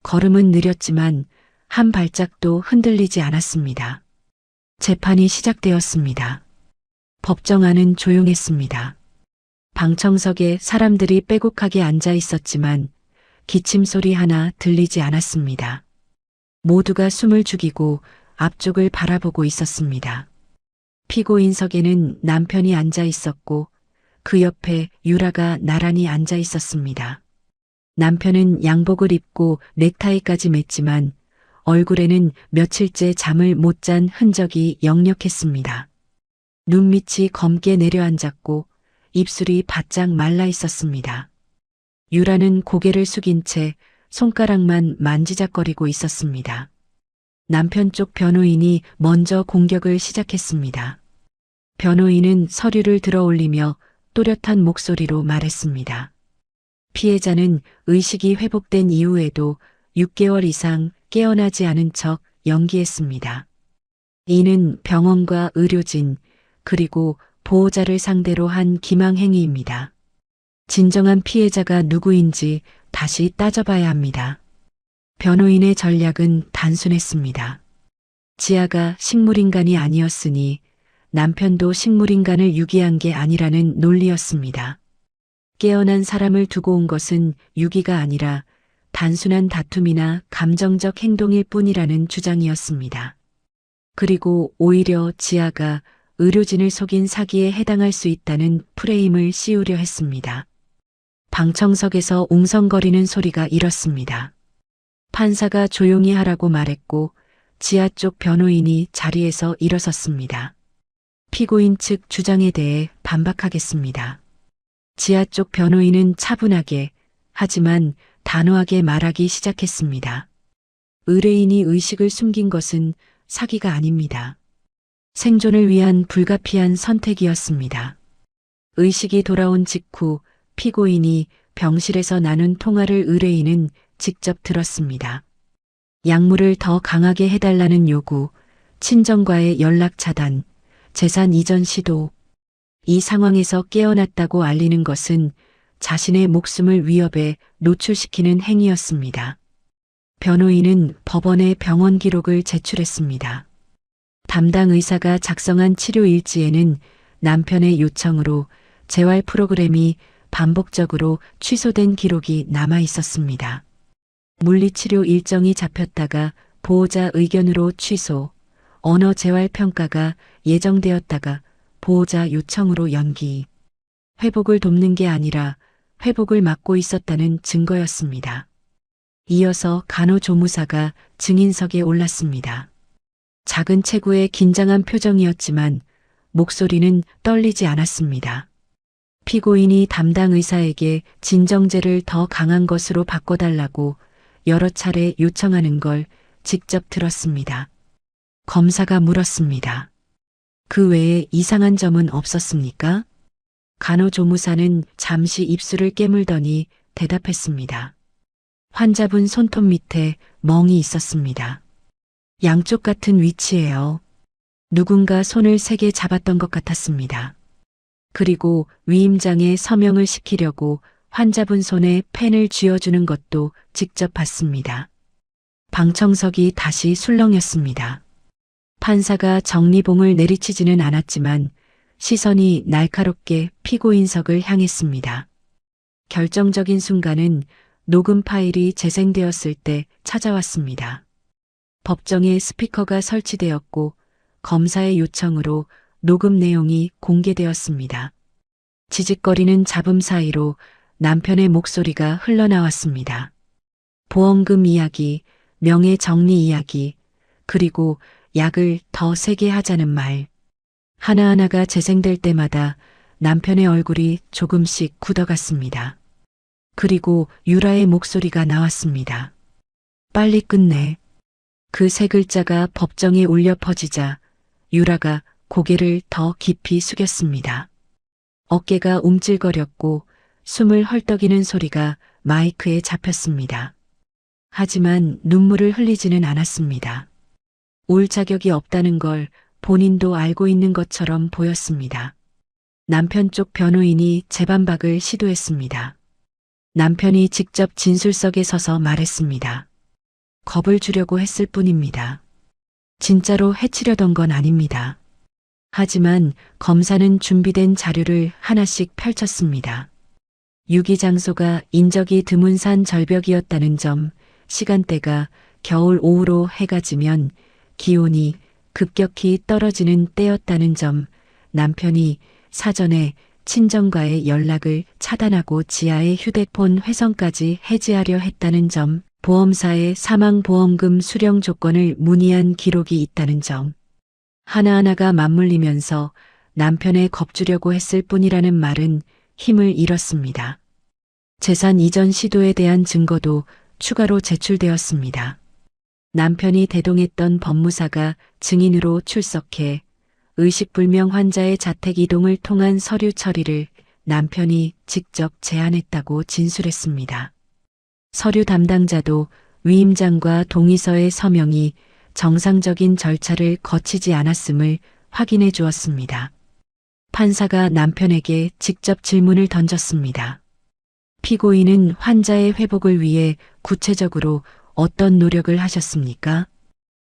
B: 걸음은 느렸지만 한 발짝도 흔들리지 않았습니다. 재판이 시작되었습니다. 법정 안은 조용했습니다. 방청석에 사람들이 빼곡하게 앉아 있었지만 기침 소리 하나 들리지 않았습니다. 모두가 숨을 죽이고 앞쪽을 바라보고 있었습니다. 피고인석에는 남편이 앉아 있었고 그 옆에 유라가 나란히 앉아 있었습니다. 남편은 양복을 입고 넥타이까지 맸지만 얼굴에는 며칠째 잠을 못 잔 흔적이 역력했습니다. 눈밑이 검게 내려앉았고 입술이 바짝 말라 있었습니다. 유라는 고개를 숙인 채 손가락만 만지작거리고 있었습니다. 남편 쪽 변호인이 먼저 공격을 시작했습니다. 변호인은 서류를 들어 올리며 또렷한 목소리로 말했습니다. 피해자는 의식이 회복된 이후에도 6개월 이상 깨어나지 않은 척 연기했습니다. 이는 병원과 의료진 그리고 보호자를 상대로 한 기망행위입니다. 진정한 피해자가 누구인지 다시 따져봐야 합니다. 변호인의 전략은 단순했습니다. 지아가 식물인간이 아니었으니 남편도 식물인간을 유기한 게 아니라는 논리였습니다. 깨어난 사람을 두고 온 것은 유기가 아니라 단순한 다툼이나 감정적 행동일 뿐이라는 주장이었습니다. 그리고 오히려 지아가 의료진을 속인 사기에 해당할 수 있다는 프레임을 씌우려 했습니다. 방청석에서 웅성거리는 소리가 일었습니다. 판사가 조용히 하라고 말했고 지아 쪽 변호인이 자리에서 일어섰습니다. 피고인 측 주장에 대해 반박하겠습니다. 지아 쪽 변호인은 차분하게 하지만 단호하게 말하기 시작했습니다. 의뢰인이 의식을 숨긴 것은 사기가 아닙니다. 생존을 위한 불가피한 선택이었습니다. 의식이 돌아온 직후 피고인이 병실에서 나눈 통화를 의뢰인은 직접 들었습니다. 약물을 더 강하게 해달라는 요구, 친정과의 연락 차단, 재산 이전 시도. 이 상황에서 깨어났다고 알리는 것은 자신의 목숨을 위협에 노출시키는 행위였습니다. 변호인은 법원에 병원 기록을 제출했습니다. 담당 의사가 작성한 치료 일지에는 남편의 요청으로 재활 프로그램이 반복적으로 취소된 기록이 남아 있었습니다. 물리치료 일정이 잡혔다가 보호자 의견으로 취소, 언어 재활 평가가 예정되었다가 보호자 요청으로 연기. 회복을 돕는 게 아니라 회복을 막고 있었다는 증거였습니다. 이어서 간호조무사가 증인석에 올랐습니다. 작은 체구에 긴장한 표정이었지만 목소리는 떨리지 않았습니다. 피고인이 담당 의사에게 진정제를 더 강한 것으로 바꿔달라고 여러 차례 요청하는 걸 직접 들었습니다. 검사가 물었습니다. 그 외에 이상한 점은 없었습니까? 간호조무사는 잠시 입술을 깨물더니 대답했습니다. 환자분 손톱 밑에 멍이 있었습니다. 양쪽 같은 위치예요. 누군가 손을 세게 잡았던 것 같았습니다. 그리고 위임장에 서명을 시키려고 환자분 손에 펜을 쥐어주는 것도 직접 봤습니다. 방청석이 다시 술렁였습니다. 판사가 정리봉을 내리치지는 않았지만 시선이 날카롭게 피고인석을 향했습니다. 결정적인 순간은 녹음 파일이 재생되었을 때 찾아왔습니다. 법정에 스피커가 설치되었고 검사의 요청으로 녹음 내용이 공개되었습니다. 지직거리는 잡음 사이로 남편의 목소리가 흘러나왔습니다. 보험금 이야기, 명예 정리 이야기, 그리고 약을 더 세게 하자는 말. 하나하나가 재생될 때마다 남편의 얼굴이 조금씩 굳어갔습니다. 그리고 유라의 목소리가 나왔습니다. 빨리 끝내. 그 세 글자가 법정에 울려 퍼지자 유라가 고개를 더 깊이 숙였습니다. 어깨가 움찔거렸고 숨을 헐떡이는 소리가 마이크에 잡혔습니다. 하지만 눈물을 흘리지는 않았습니다. 울 자격이 없다는 걸 본인도 알고 있는 것처럼 보였습니다. 남편 쪽 변호인이 재반박을 시도했습니다. 남편이 직접 진술석에 서서 말했습니다. 겁을 주려고 했을 뿐입니다. 진짜로 해치려던 건 아닙니다. 하지만 검사는 준비된 자료를 하나씩 펼쳤습니다. 유기 장소가 인적이 드문 산 절벽이었다는 점, 시간대가 겨울 오후로 해가 지면 기온이 급격히 떨어지는 때였다는 점, 남편이 사전에 친정과의 연락을 차단하고 지하의 휴대폰 회선까지 해지하려 했다는 점, 보험사의 사망보험금 수령 조건을 문의한 기록이 있다는 점, 하나하나가 맞물리면서 남편에 겁주려고 했을 뿐이라는 말은 힘을 잃었습니다. 재산 이전 시도에 대한 증거도 추가로 제출되었습니다. 남편이 대동했던 법무사가 증인으로 출석해 의식불명 환자의 자택 이동을 통한 서류 처리를 남편이 직접 제안했다고 진술했습니다. 서류 담당자도 위임장과 동의서의 서명이 정상적인 절차를 거치지 않았음을 확인해 주었습니다. 판사가 남편에게 직접 질문을 던졌습니다. 피고인은 환자의 회복을 위해 구체적으로 어떤 노력을 하셨습니까?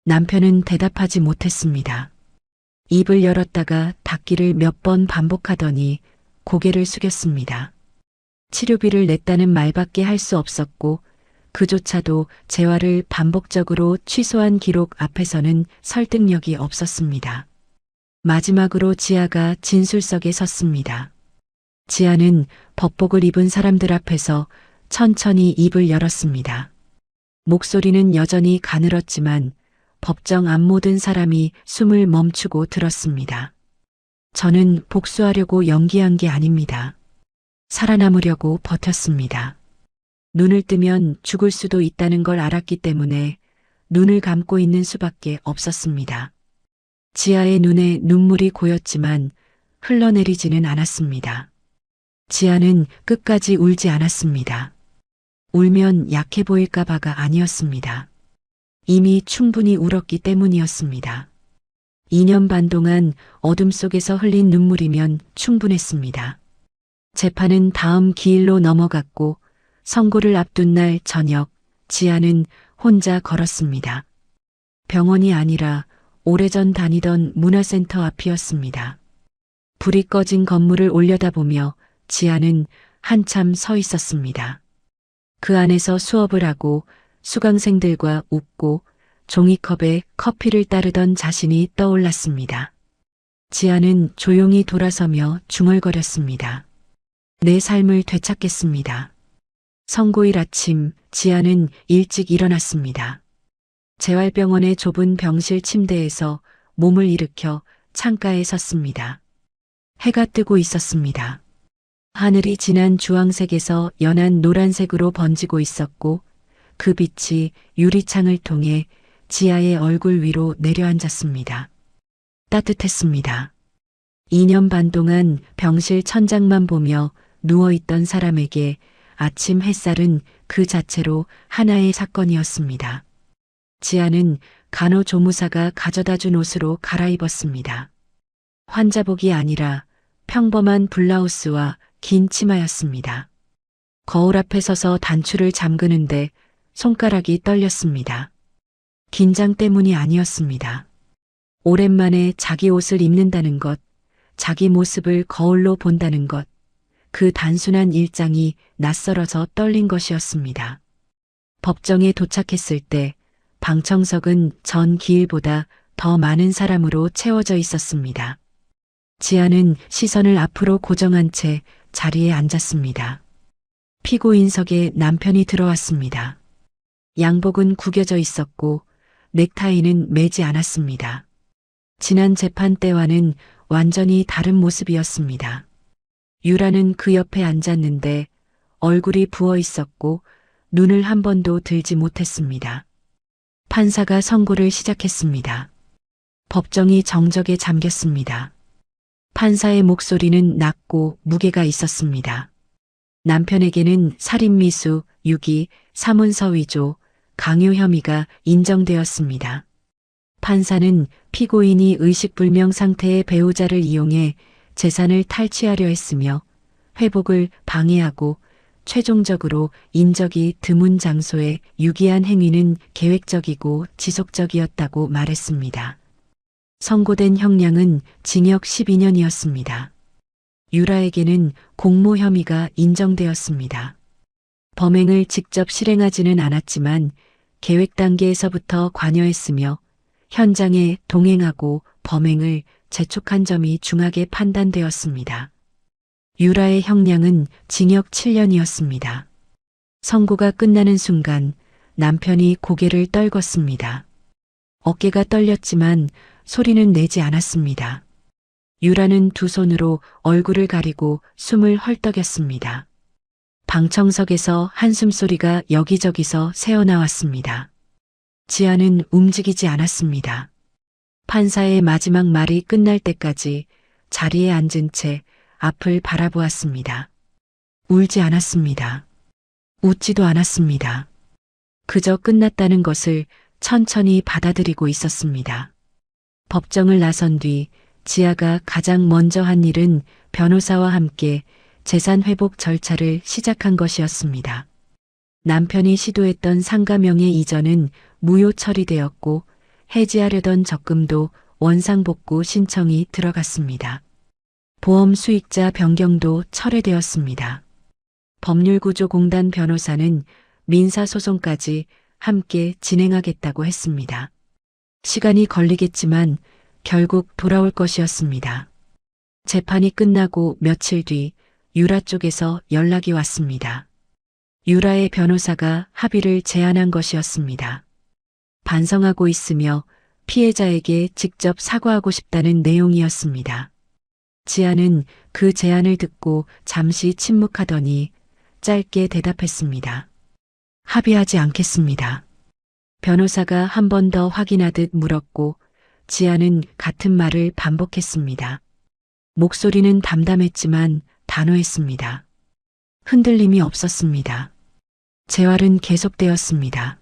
B: 남편은 대답하지 못했습니다. 입을 열었다가 닫기를 몇 번 반복하더니 고개를 숙였습니다. 치료비를 냈다는 말밖에 할 수 없었고 그조차도 재활을 반복적으로 취소한 기록 앞에서는 설득력이 없었습니다. 마지막으로 지아가 진술석에 섰습니다. 지아는 법복을 입은 사람들 앞에서 천천히 입을 열었습니다. 목소리는 여전히 가늘었지만 법정 앞 모든 사람이 숨을 멈추고 들었습니다. 저는 복수하려고 연기한 게 아닙니다. 살아남으려고 버텼습니다. 눈을 뜨면 죽을 수도 있다는 걸 알았기 때문에 눈을 감고 있는 수밖에 없었습니다. 지아의 눈에 눈물이 고였지만 흘러내리지는 않았습니다. 지아는 끝까지 울지 않았습니다. 울면 약해 보일까 봐가 아니었습니다. 이미 충분히 울었기 때문이었습니다. 2년 반 동안 어둠 속에서 흘린 눈물이면 충분했습니다. 재판은 다음 기일로 넘어갔고 선고를 앞둔 날 저녁 지아는 혼자 걸었습니다. 병원이 아니라 오래전 다니던 문화센터 앞이었습니다. 불이 꺼진 건물을 올려다보며 지아는 한참 서 있었습니다. 그 안에서 수업을 하고 수강생들과 웃고 종이컵에 커피를 따르던 자신이 떠올랐습니다. 지아는 조용히 돌아서며 중얼거렸습니다. 내 삶을 되찾겠습니다. 선고일 아침, 지아는 일찍 일어났습니다. 재활병원의 좁은 병실 침대에서 몸을 일으켜 창가에 섰습니다. 해가 뜨고 있었습니다. 하늘이 진한 주황색에서 연한 노란색으로 번지고 있었고 그 빛이 유리창을 통해 지아의 얼굴 위로 내려앉았습니다. 따뜻했습니다. 2년 반 동안 병실 천장만 보며 누워있던 사람에게 아침 햇살은 그 자체로 하나의 사건이었습니다. 지아는 간호조무사가 가져다 준 옷으로 갈아입었습니다. 환자복이 아니라 평범한 블라우스와 긴 치마였습니다. 거울 앞에 서서 단추를 잠그는데 손가락이 떨렸습니다. 긴장 때문이 아니었습니다. 오랜만에 자기 옷을 입는다는 것, 자기 모습을 거울로 본다는 것, 그 단순한 일장이 낯설어서 떨린 것이었습니다. 법정에 도착했을 때 방청석은 전 기일보다 더 많은 사람으로 채워져 있었습니다. 지아는 시선을 앞으로 고정한 채 자리에 앉았습니다. 피고인석에 남편이 들어왔습니다. 양복은 구겨져 있었고 넥타이는 매지 않았습니다. 지난 재판 때와는 완전히 다른 모습이었습니다. 유라는 그 옆에 앉았는데 얼굴이 부어 있었고 눈을 한 번도 들지 못했습니다. 판사가 선고를 시작했습니다. 법정이 정적에 잠겼습니다. 판사의 목소리는 낮고 무게가 있었습니다. 남편에게는 살인미수, 유기, 사문서 위조, 강요 혐의가 인정되었습니다. 판사는 피고인이 의식불명 상태의 배우자를 이용해 재산을 탈취하려 했으며 회복을 방해하고 최종적으로 인적이 드문 장소에 유기한 행위는 계획적이고 지속적이었다고 말했습니다. 선고된 형량은 징역 12년이었습니다. 유라에게는 공모 혐의가 인정되었습니다. 범행을 직접 실행하지는 않았지만 계획 단계에서부터 관여했으며 현장에 동행하고 범행을 재촉한 점이 중하게 판단되었습니다. 유라의 형량은 징역 7년이었습니다. 선고가 끝나는 순간 남편이 고개를 떨궜습니다. 어깨가 떨렸지만 소리는 내지 않았습니다. 유라는 두 손으로 얼굴을 가리고 숨을 헐떡였습니다. 방청석에서 한숨소리가 여기저기서 새어나왔습니다. 지아는 움직이지 않았습니다. 판사의 마지막 말이 끝날 때까지 자리에 앉은 채 앞을 바라보았습니다. 울지 않았습니다. 웃지도 않았습니다. 그저 끝났다는 것을 천천히 받아들이고 있었습니다. 법정을 나선 뒤 지아가 가장 먼저 한 일은 변호사와 함께 재산 회복 절차를 시작한 것이었습니다. 남편이 시도했던 상가명의 이전은 무효 처리되었고 해지하려던 적금도 원상복구 신청이 들어갔습니다. 보험 수익자 변경도 철회되었습니다. 법률구조공단 변호사는 민사소송까지 함께 진행하겠다고 했습니다. 시간이 걸리겠지만 결국 돌아올 것이었습니다. 재판이 끝나고 며칠 뒤 유라 쪽에서 연락이 왔습니다. 유라의 변호사가 합의를 제안한 것이었습니다. 반성하고 있으며 피해자에게 직접 사과하고 싶다는 내용이었습니다. 지아는 그 제안을 듣고 잠시 침묵하더니 짧게 대답했습니다. 합의하지 않겠습니다. 변호사가 한 번 더 확인하듯 물었고 지아는 같은 말을 반복했습니다. 목소리는 담담했지만 단호했습니다. 흔들림이 없었습니다. 재활은 계속되었습니다.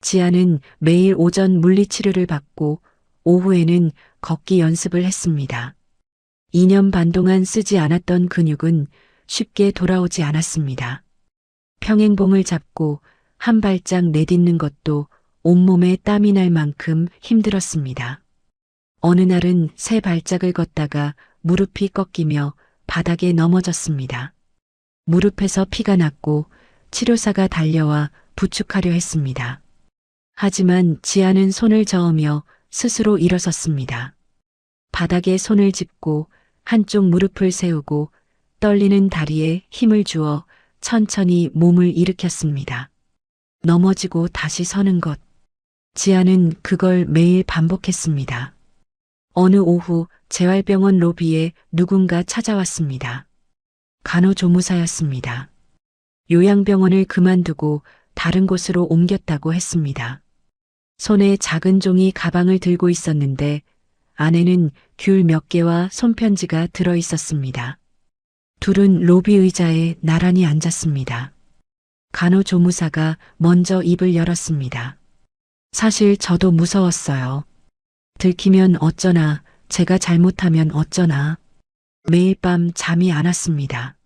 B: 지아는 매일 오전 물리치료를 받고 오후에는 걷기 연습을 했습니다. 2년 반 동안 쓰지 않았던 근육은 쉽게 돌아오지 않았습니다. 평행봉을 잡고 한 발짝 내딛는 것도 온몸에 땀이 날 만큼 힘들었습니다. 어느 날은 세 발짝을 걷다가 무릎이 꺾이며 바닥에 넘어졌습니다. 무릎에서 피가 났고 치료사가 달려와 부축하려 했습니다. 하지만 지아는 손을 저으며 스스로 일어섰습니다. 바닥에 손을 짚고 한쪽 무릎을 세우고 떨리는 다리에 힘을 주어 천천히 몸을 일으켰습니다. 넘어지고 다시 서는 것. 지아는 그걸 매일 반복했습니다. 어느 오후 재활병원 로비에 누군가 찾아왔습니다. 간호조무사였습니다. 요양병원을 그만두고 다른 곳으로 옮겼다고 했습니다. 손에 작은 종이 가방을 들고 있었는데 안에는 귤 몇 개와 손편지가 들어 있었습니다. 둘은 로비 의자에 나란히 앉았습니다. 간호조무사가 먼저 입을 열었습니다. 사실 저도 무서웠어요. 들키면 어쩌나, 제가 잘못하면 어쩌나. 매일 밤 잠이 안 왔습니다.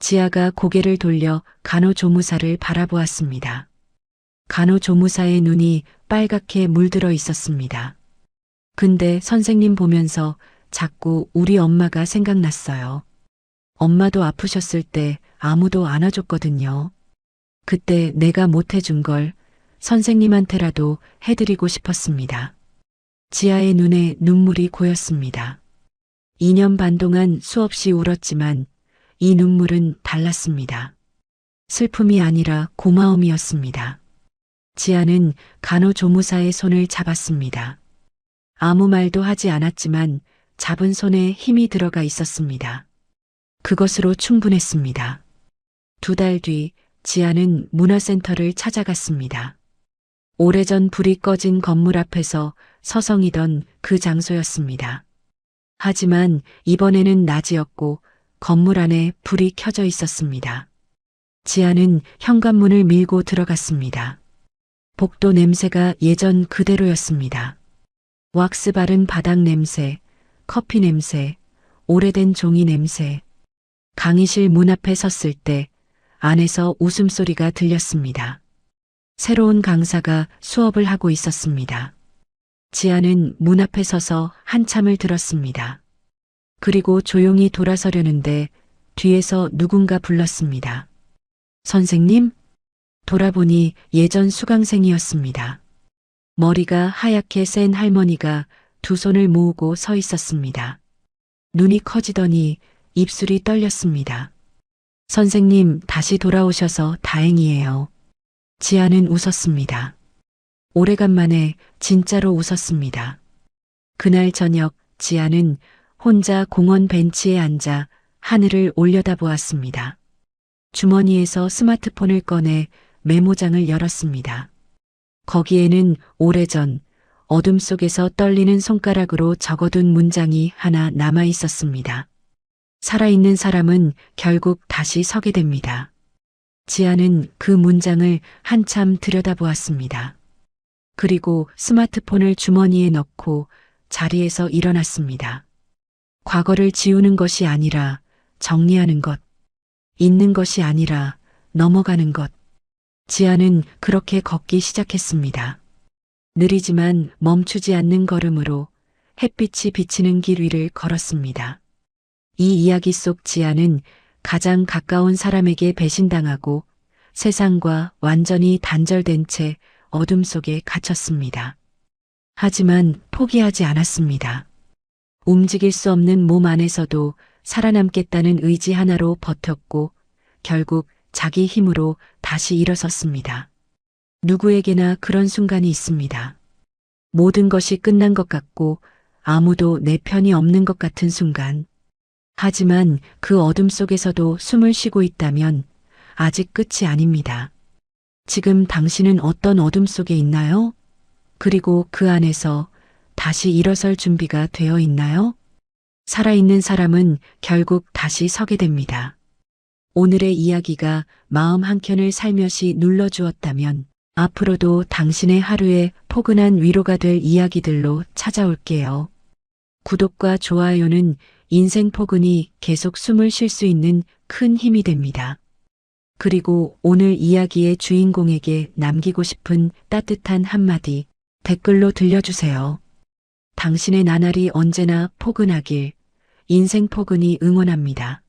B: 지아가 고개를 돌려 간호조무사를 바라보았습니다. 간호조무사의 눈이 빨갛게 물들어 있었습니다. 근데 선생님 보면서 자꾸 우리 엄마가 생각났어요. 엄마도 아프셨을 때 아무도 안아줬거든요. 그때 내가 못해준 걸 선생님한테라도 해드리고 싶었습니다. 지아의 눈에 눈물이 고였습니다. 2년 반 동안 수없이 울었지만 이 눈물은 달랐습니다. 슬픔이 아니라 고마움이었습니다. 지아는 간호조무사의 손을 잡았습니다. 아무 말도 하지 않았지만 잡은 손에 힘이 들어가 있었습니다. 그것으로 충분했습니다. 2달 뒤 지아는 문화센터를 찾아갔습니다. 오래전 불이 꺼진 건물 앞에서 서성이던 그 장소였습니다. 하지만 이번에는 낮이었고 건물 안에 불이 켜져 있었습니다. 지아는 현관문을 밀고 들어갔습니다. 복도 냄새가 예전 그대로였습니다. 왁스 바른 바닥 냄새, 커피 냄새, 오래된 종이 냄새. 강의실 문 앞에 섰을 때 안에서 웃음소리가 들렸습니다. 새로운 강사가 수업을 하고 있었습니다. 지아는 문 앞에 서서 한참을 들었습니다. 그리고 조용히 돌아서려는데 뒤에서 누군가 불렀습니다. 선생님? 돌아보니 예전 수강생이었습니다. 머리가 하얗게 센 할머니가 2손을 모으고 서 있었습니다. 눈이 커지더니 입술이 떨렸습니다. 선생님, 다시 돌아오셔서 다행이에요. 지아는 웃었습니다. 오래간만에 진짜로 웃었습니다. 그날 저녁 지아는 혼자 공원 벤치에 앉아 하늘을 올려다보았습니다. 주머니에서 스마트폰을 꺼내 메모장을 열었습니다. 거기에는 오래전 어둠 속에서 떨리는 손가락으로 적어둔 문장이 하나 남아 있었습니다. 살아있는 사람은 결국 다시 서게 됩니다. 지아는 그 문장을 한참 들여다보았습니다. 그리고 스마트폰을 주머니에 넣고 자리에서 일어났습니다. 과거를 지우는 것이 아니라 정리하는 것, 잊는 것이 아니라 넘어가는 것. 지아는 그렇게 걷기 시작했습니다. 느리지만 멈추지 않는 걸음으로 햇빛이 비치는 길 위를 걸었습니다. 이 이야기 속 지아는 가장 가까운 사람에게 배신당하고 세상과 완전히 단절된 채 어둠 속에 갇혔습니다. 하지만 포기하지 않았습니다. 움직일 수 없는 몸 안에서도 살아남겠다는 의지 하나로 버텼고 결국 자기 힘으로 다시 일어섰습니다. 누구에게나 그런 순간이 있습니다. 모든 것이 끝난 것 같고 아무도 내 편이 없는 것 같은 순간. 하지만 그 어둠 속에서도 숨을 쉬고 있다면 아직 끝이 아닙니다. 지금 당신은 어떤 어둠 속에 있나요? 그리고 그 안에서 다시 일어설 준비가 되어 있나요? 살아있는 사람은 결국 다시 서게 됩니다. 오늘의 이야기가 마음 한켠을 살며시 눌러주었다면 앞으로도 당신의 하루에 포근한 위로가 될 이야기들로 찾아올게요. 구독과 좋아요는 인생 포근이 계속 숨을 쉴 수 있는 큰 힘이 됩니다. 그리고 오늘 이야기의 주인공에게 남기고 싶은 따뜻한 한마디 댓글로 들려주세요. 당신의 나날이 언제나 포근하길 인생 포근이 응원합니다.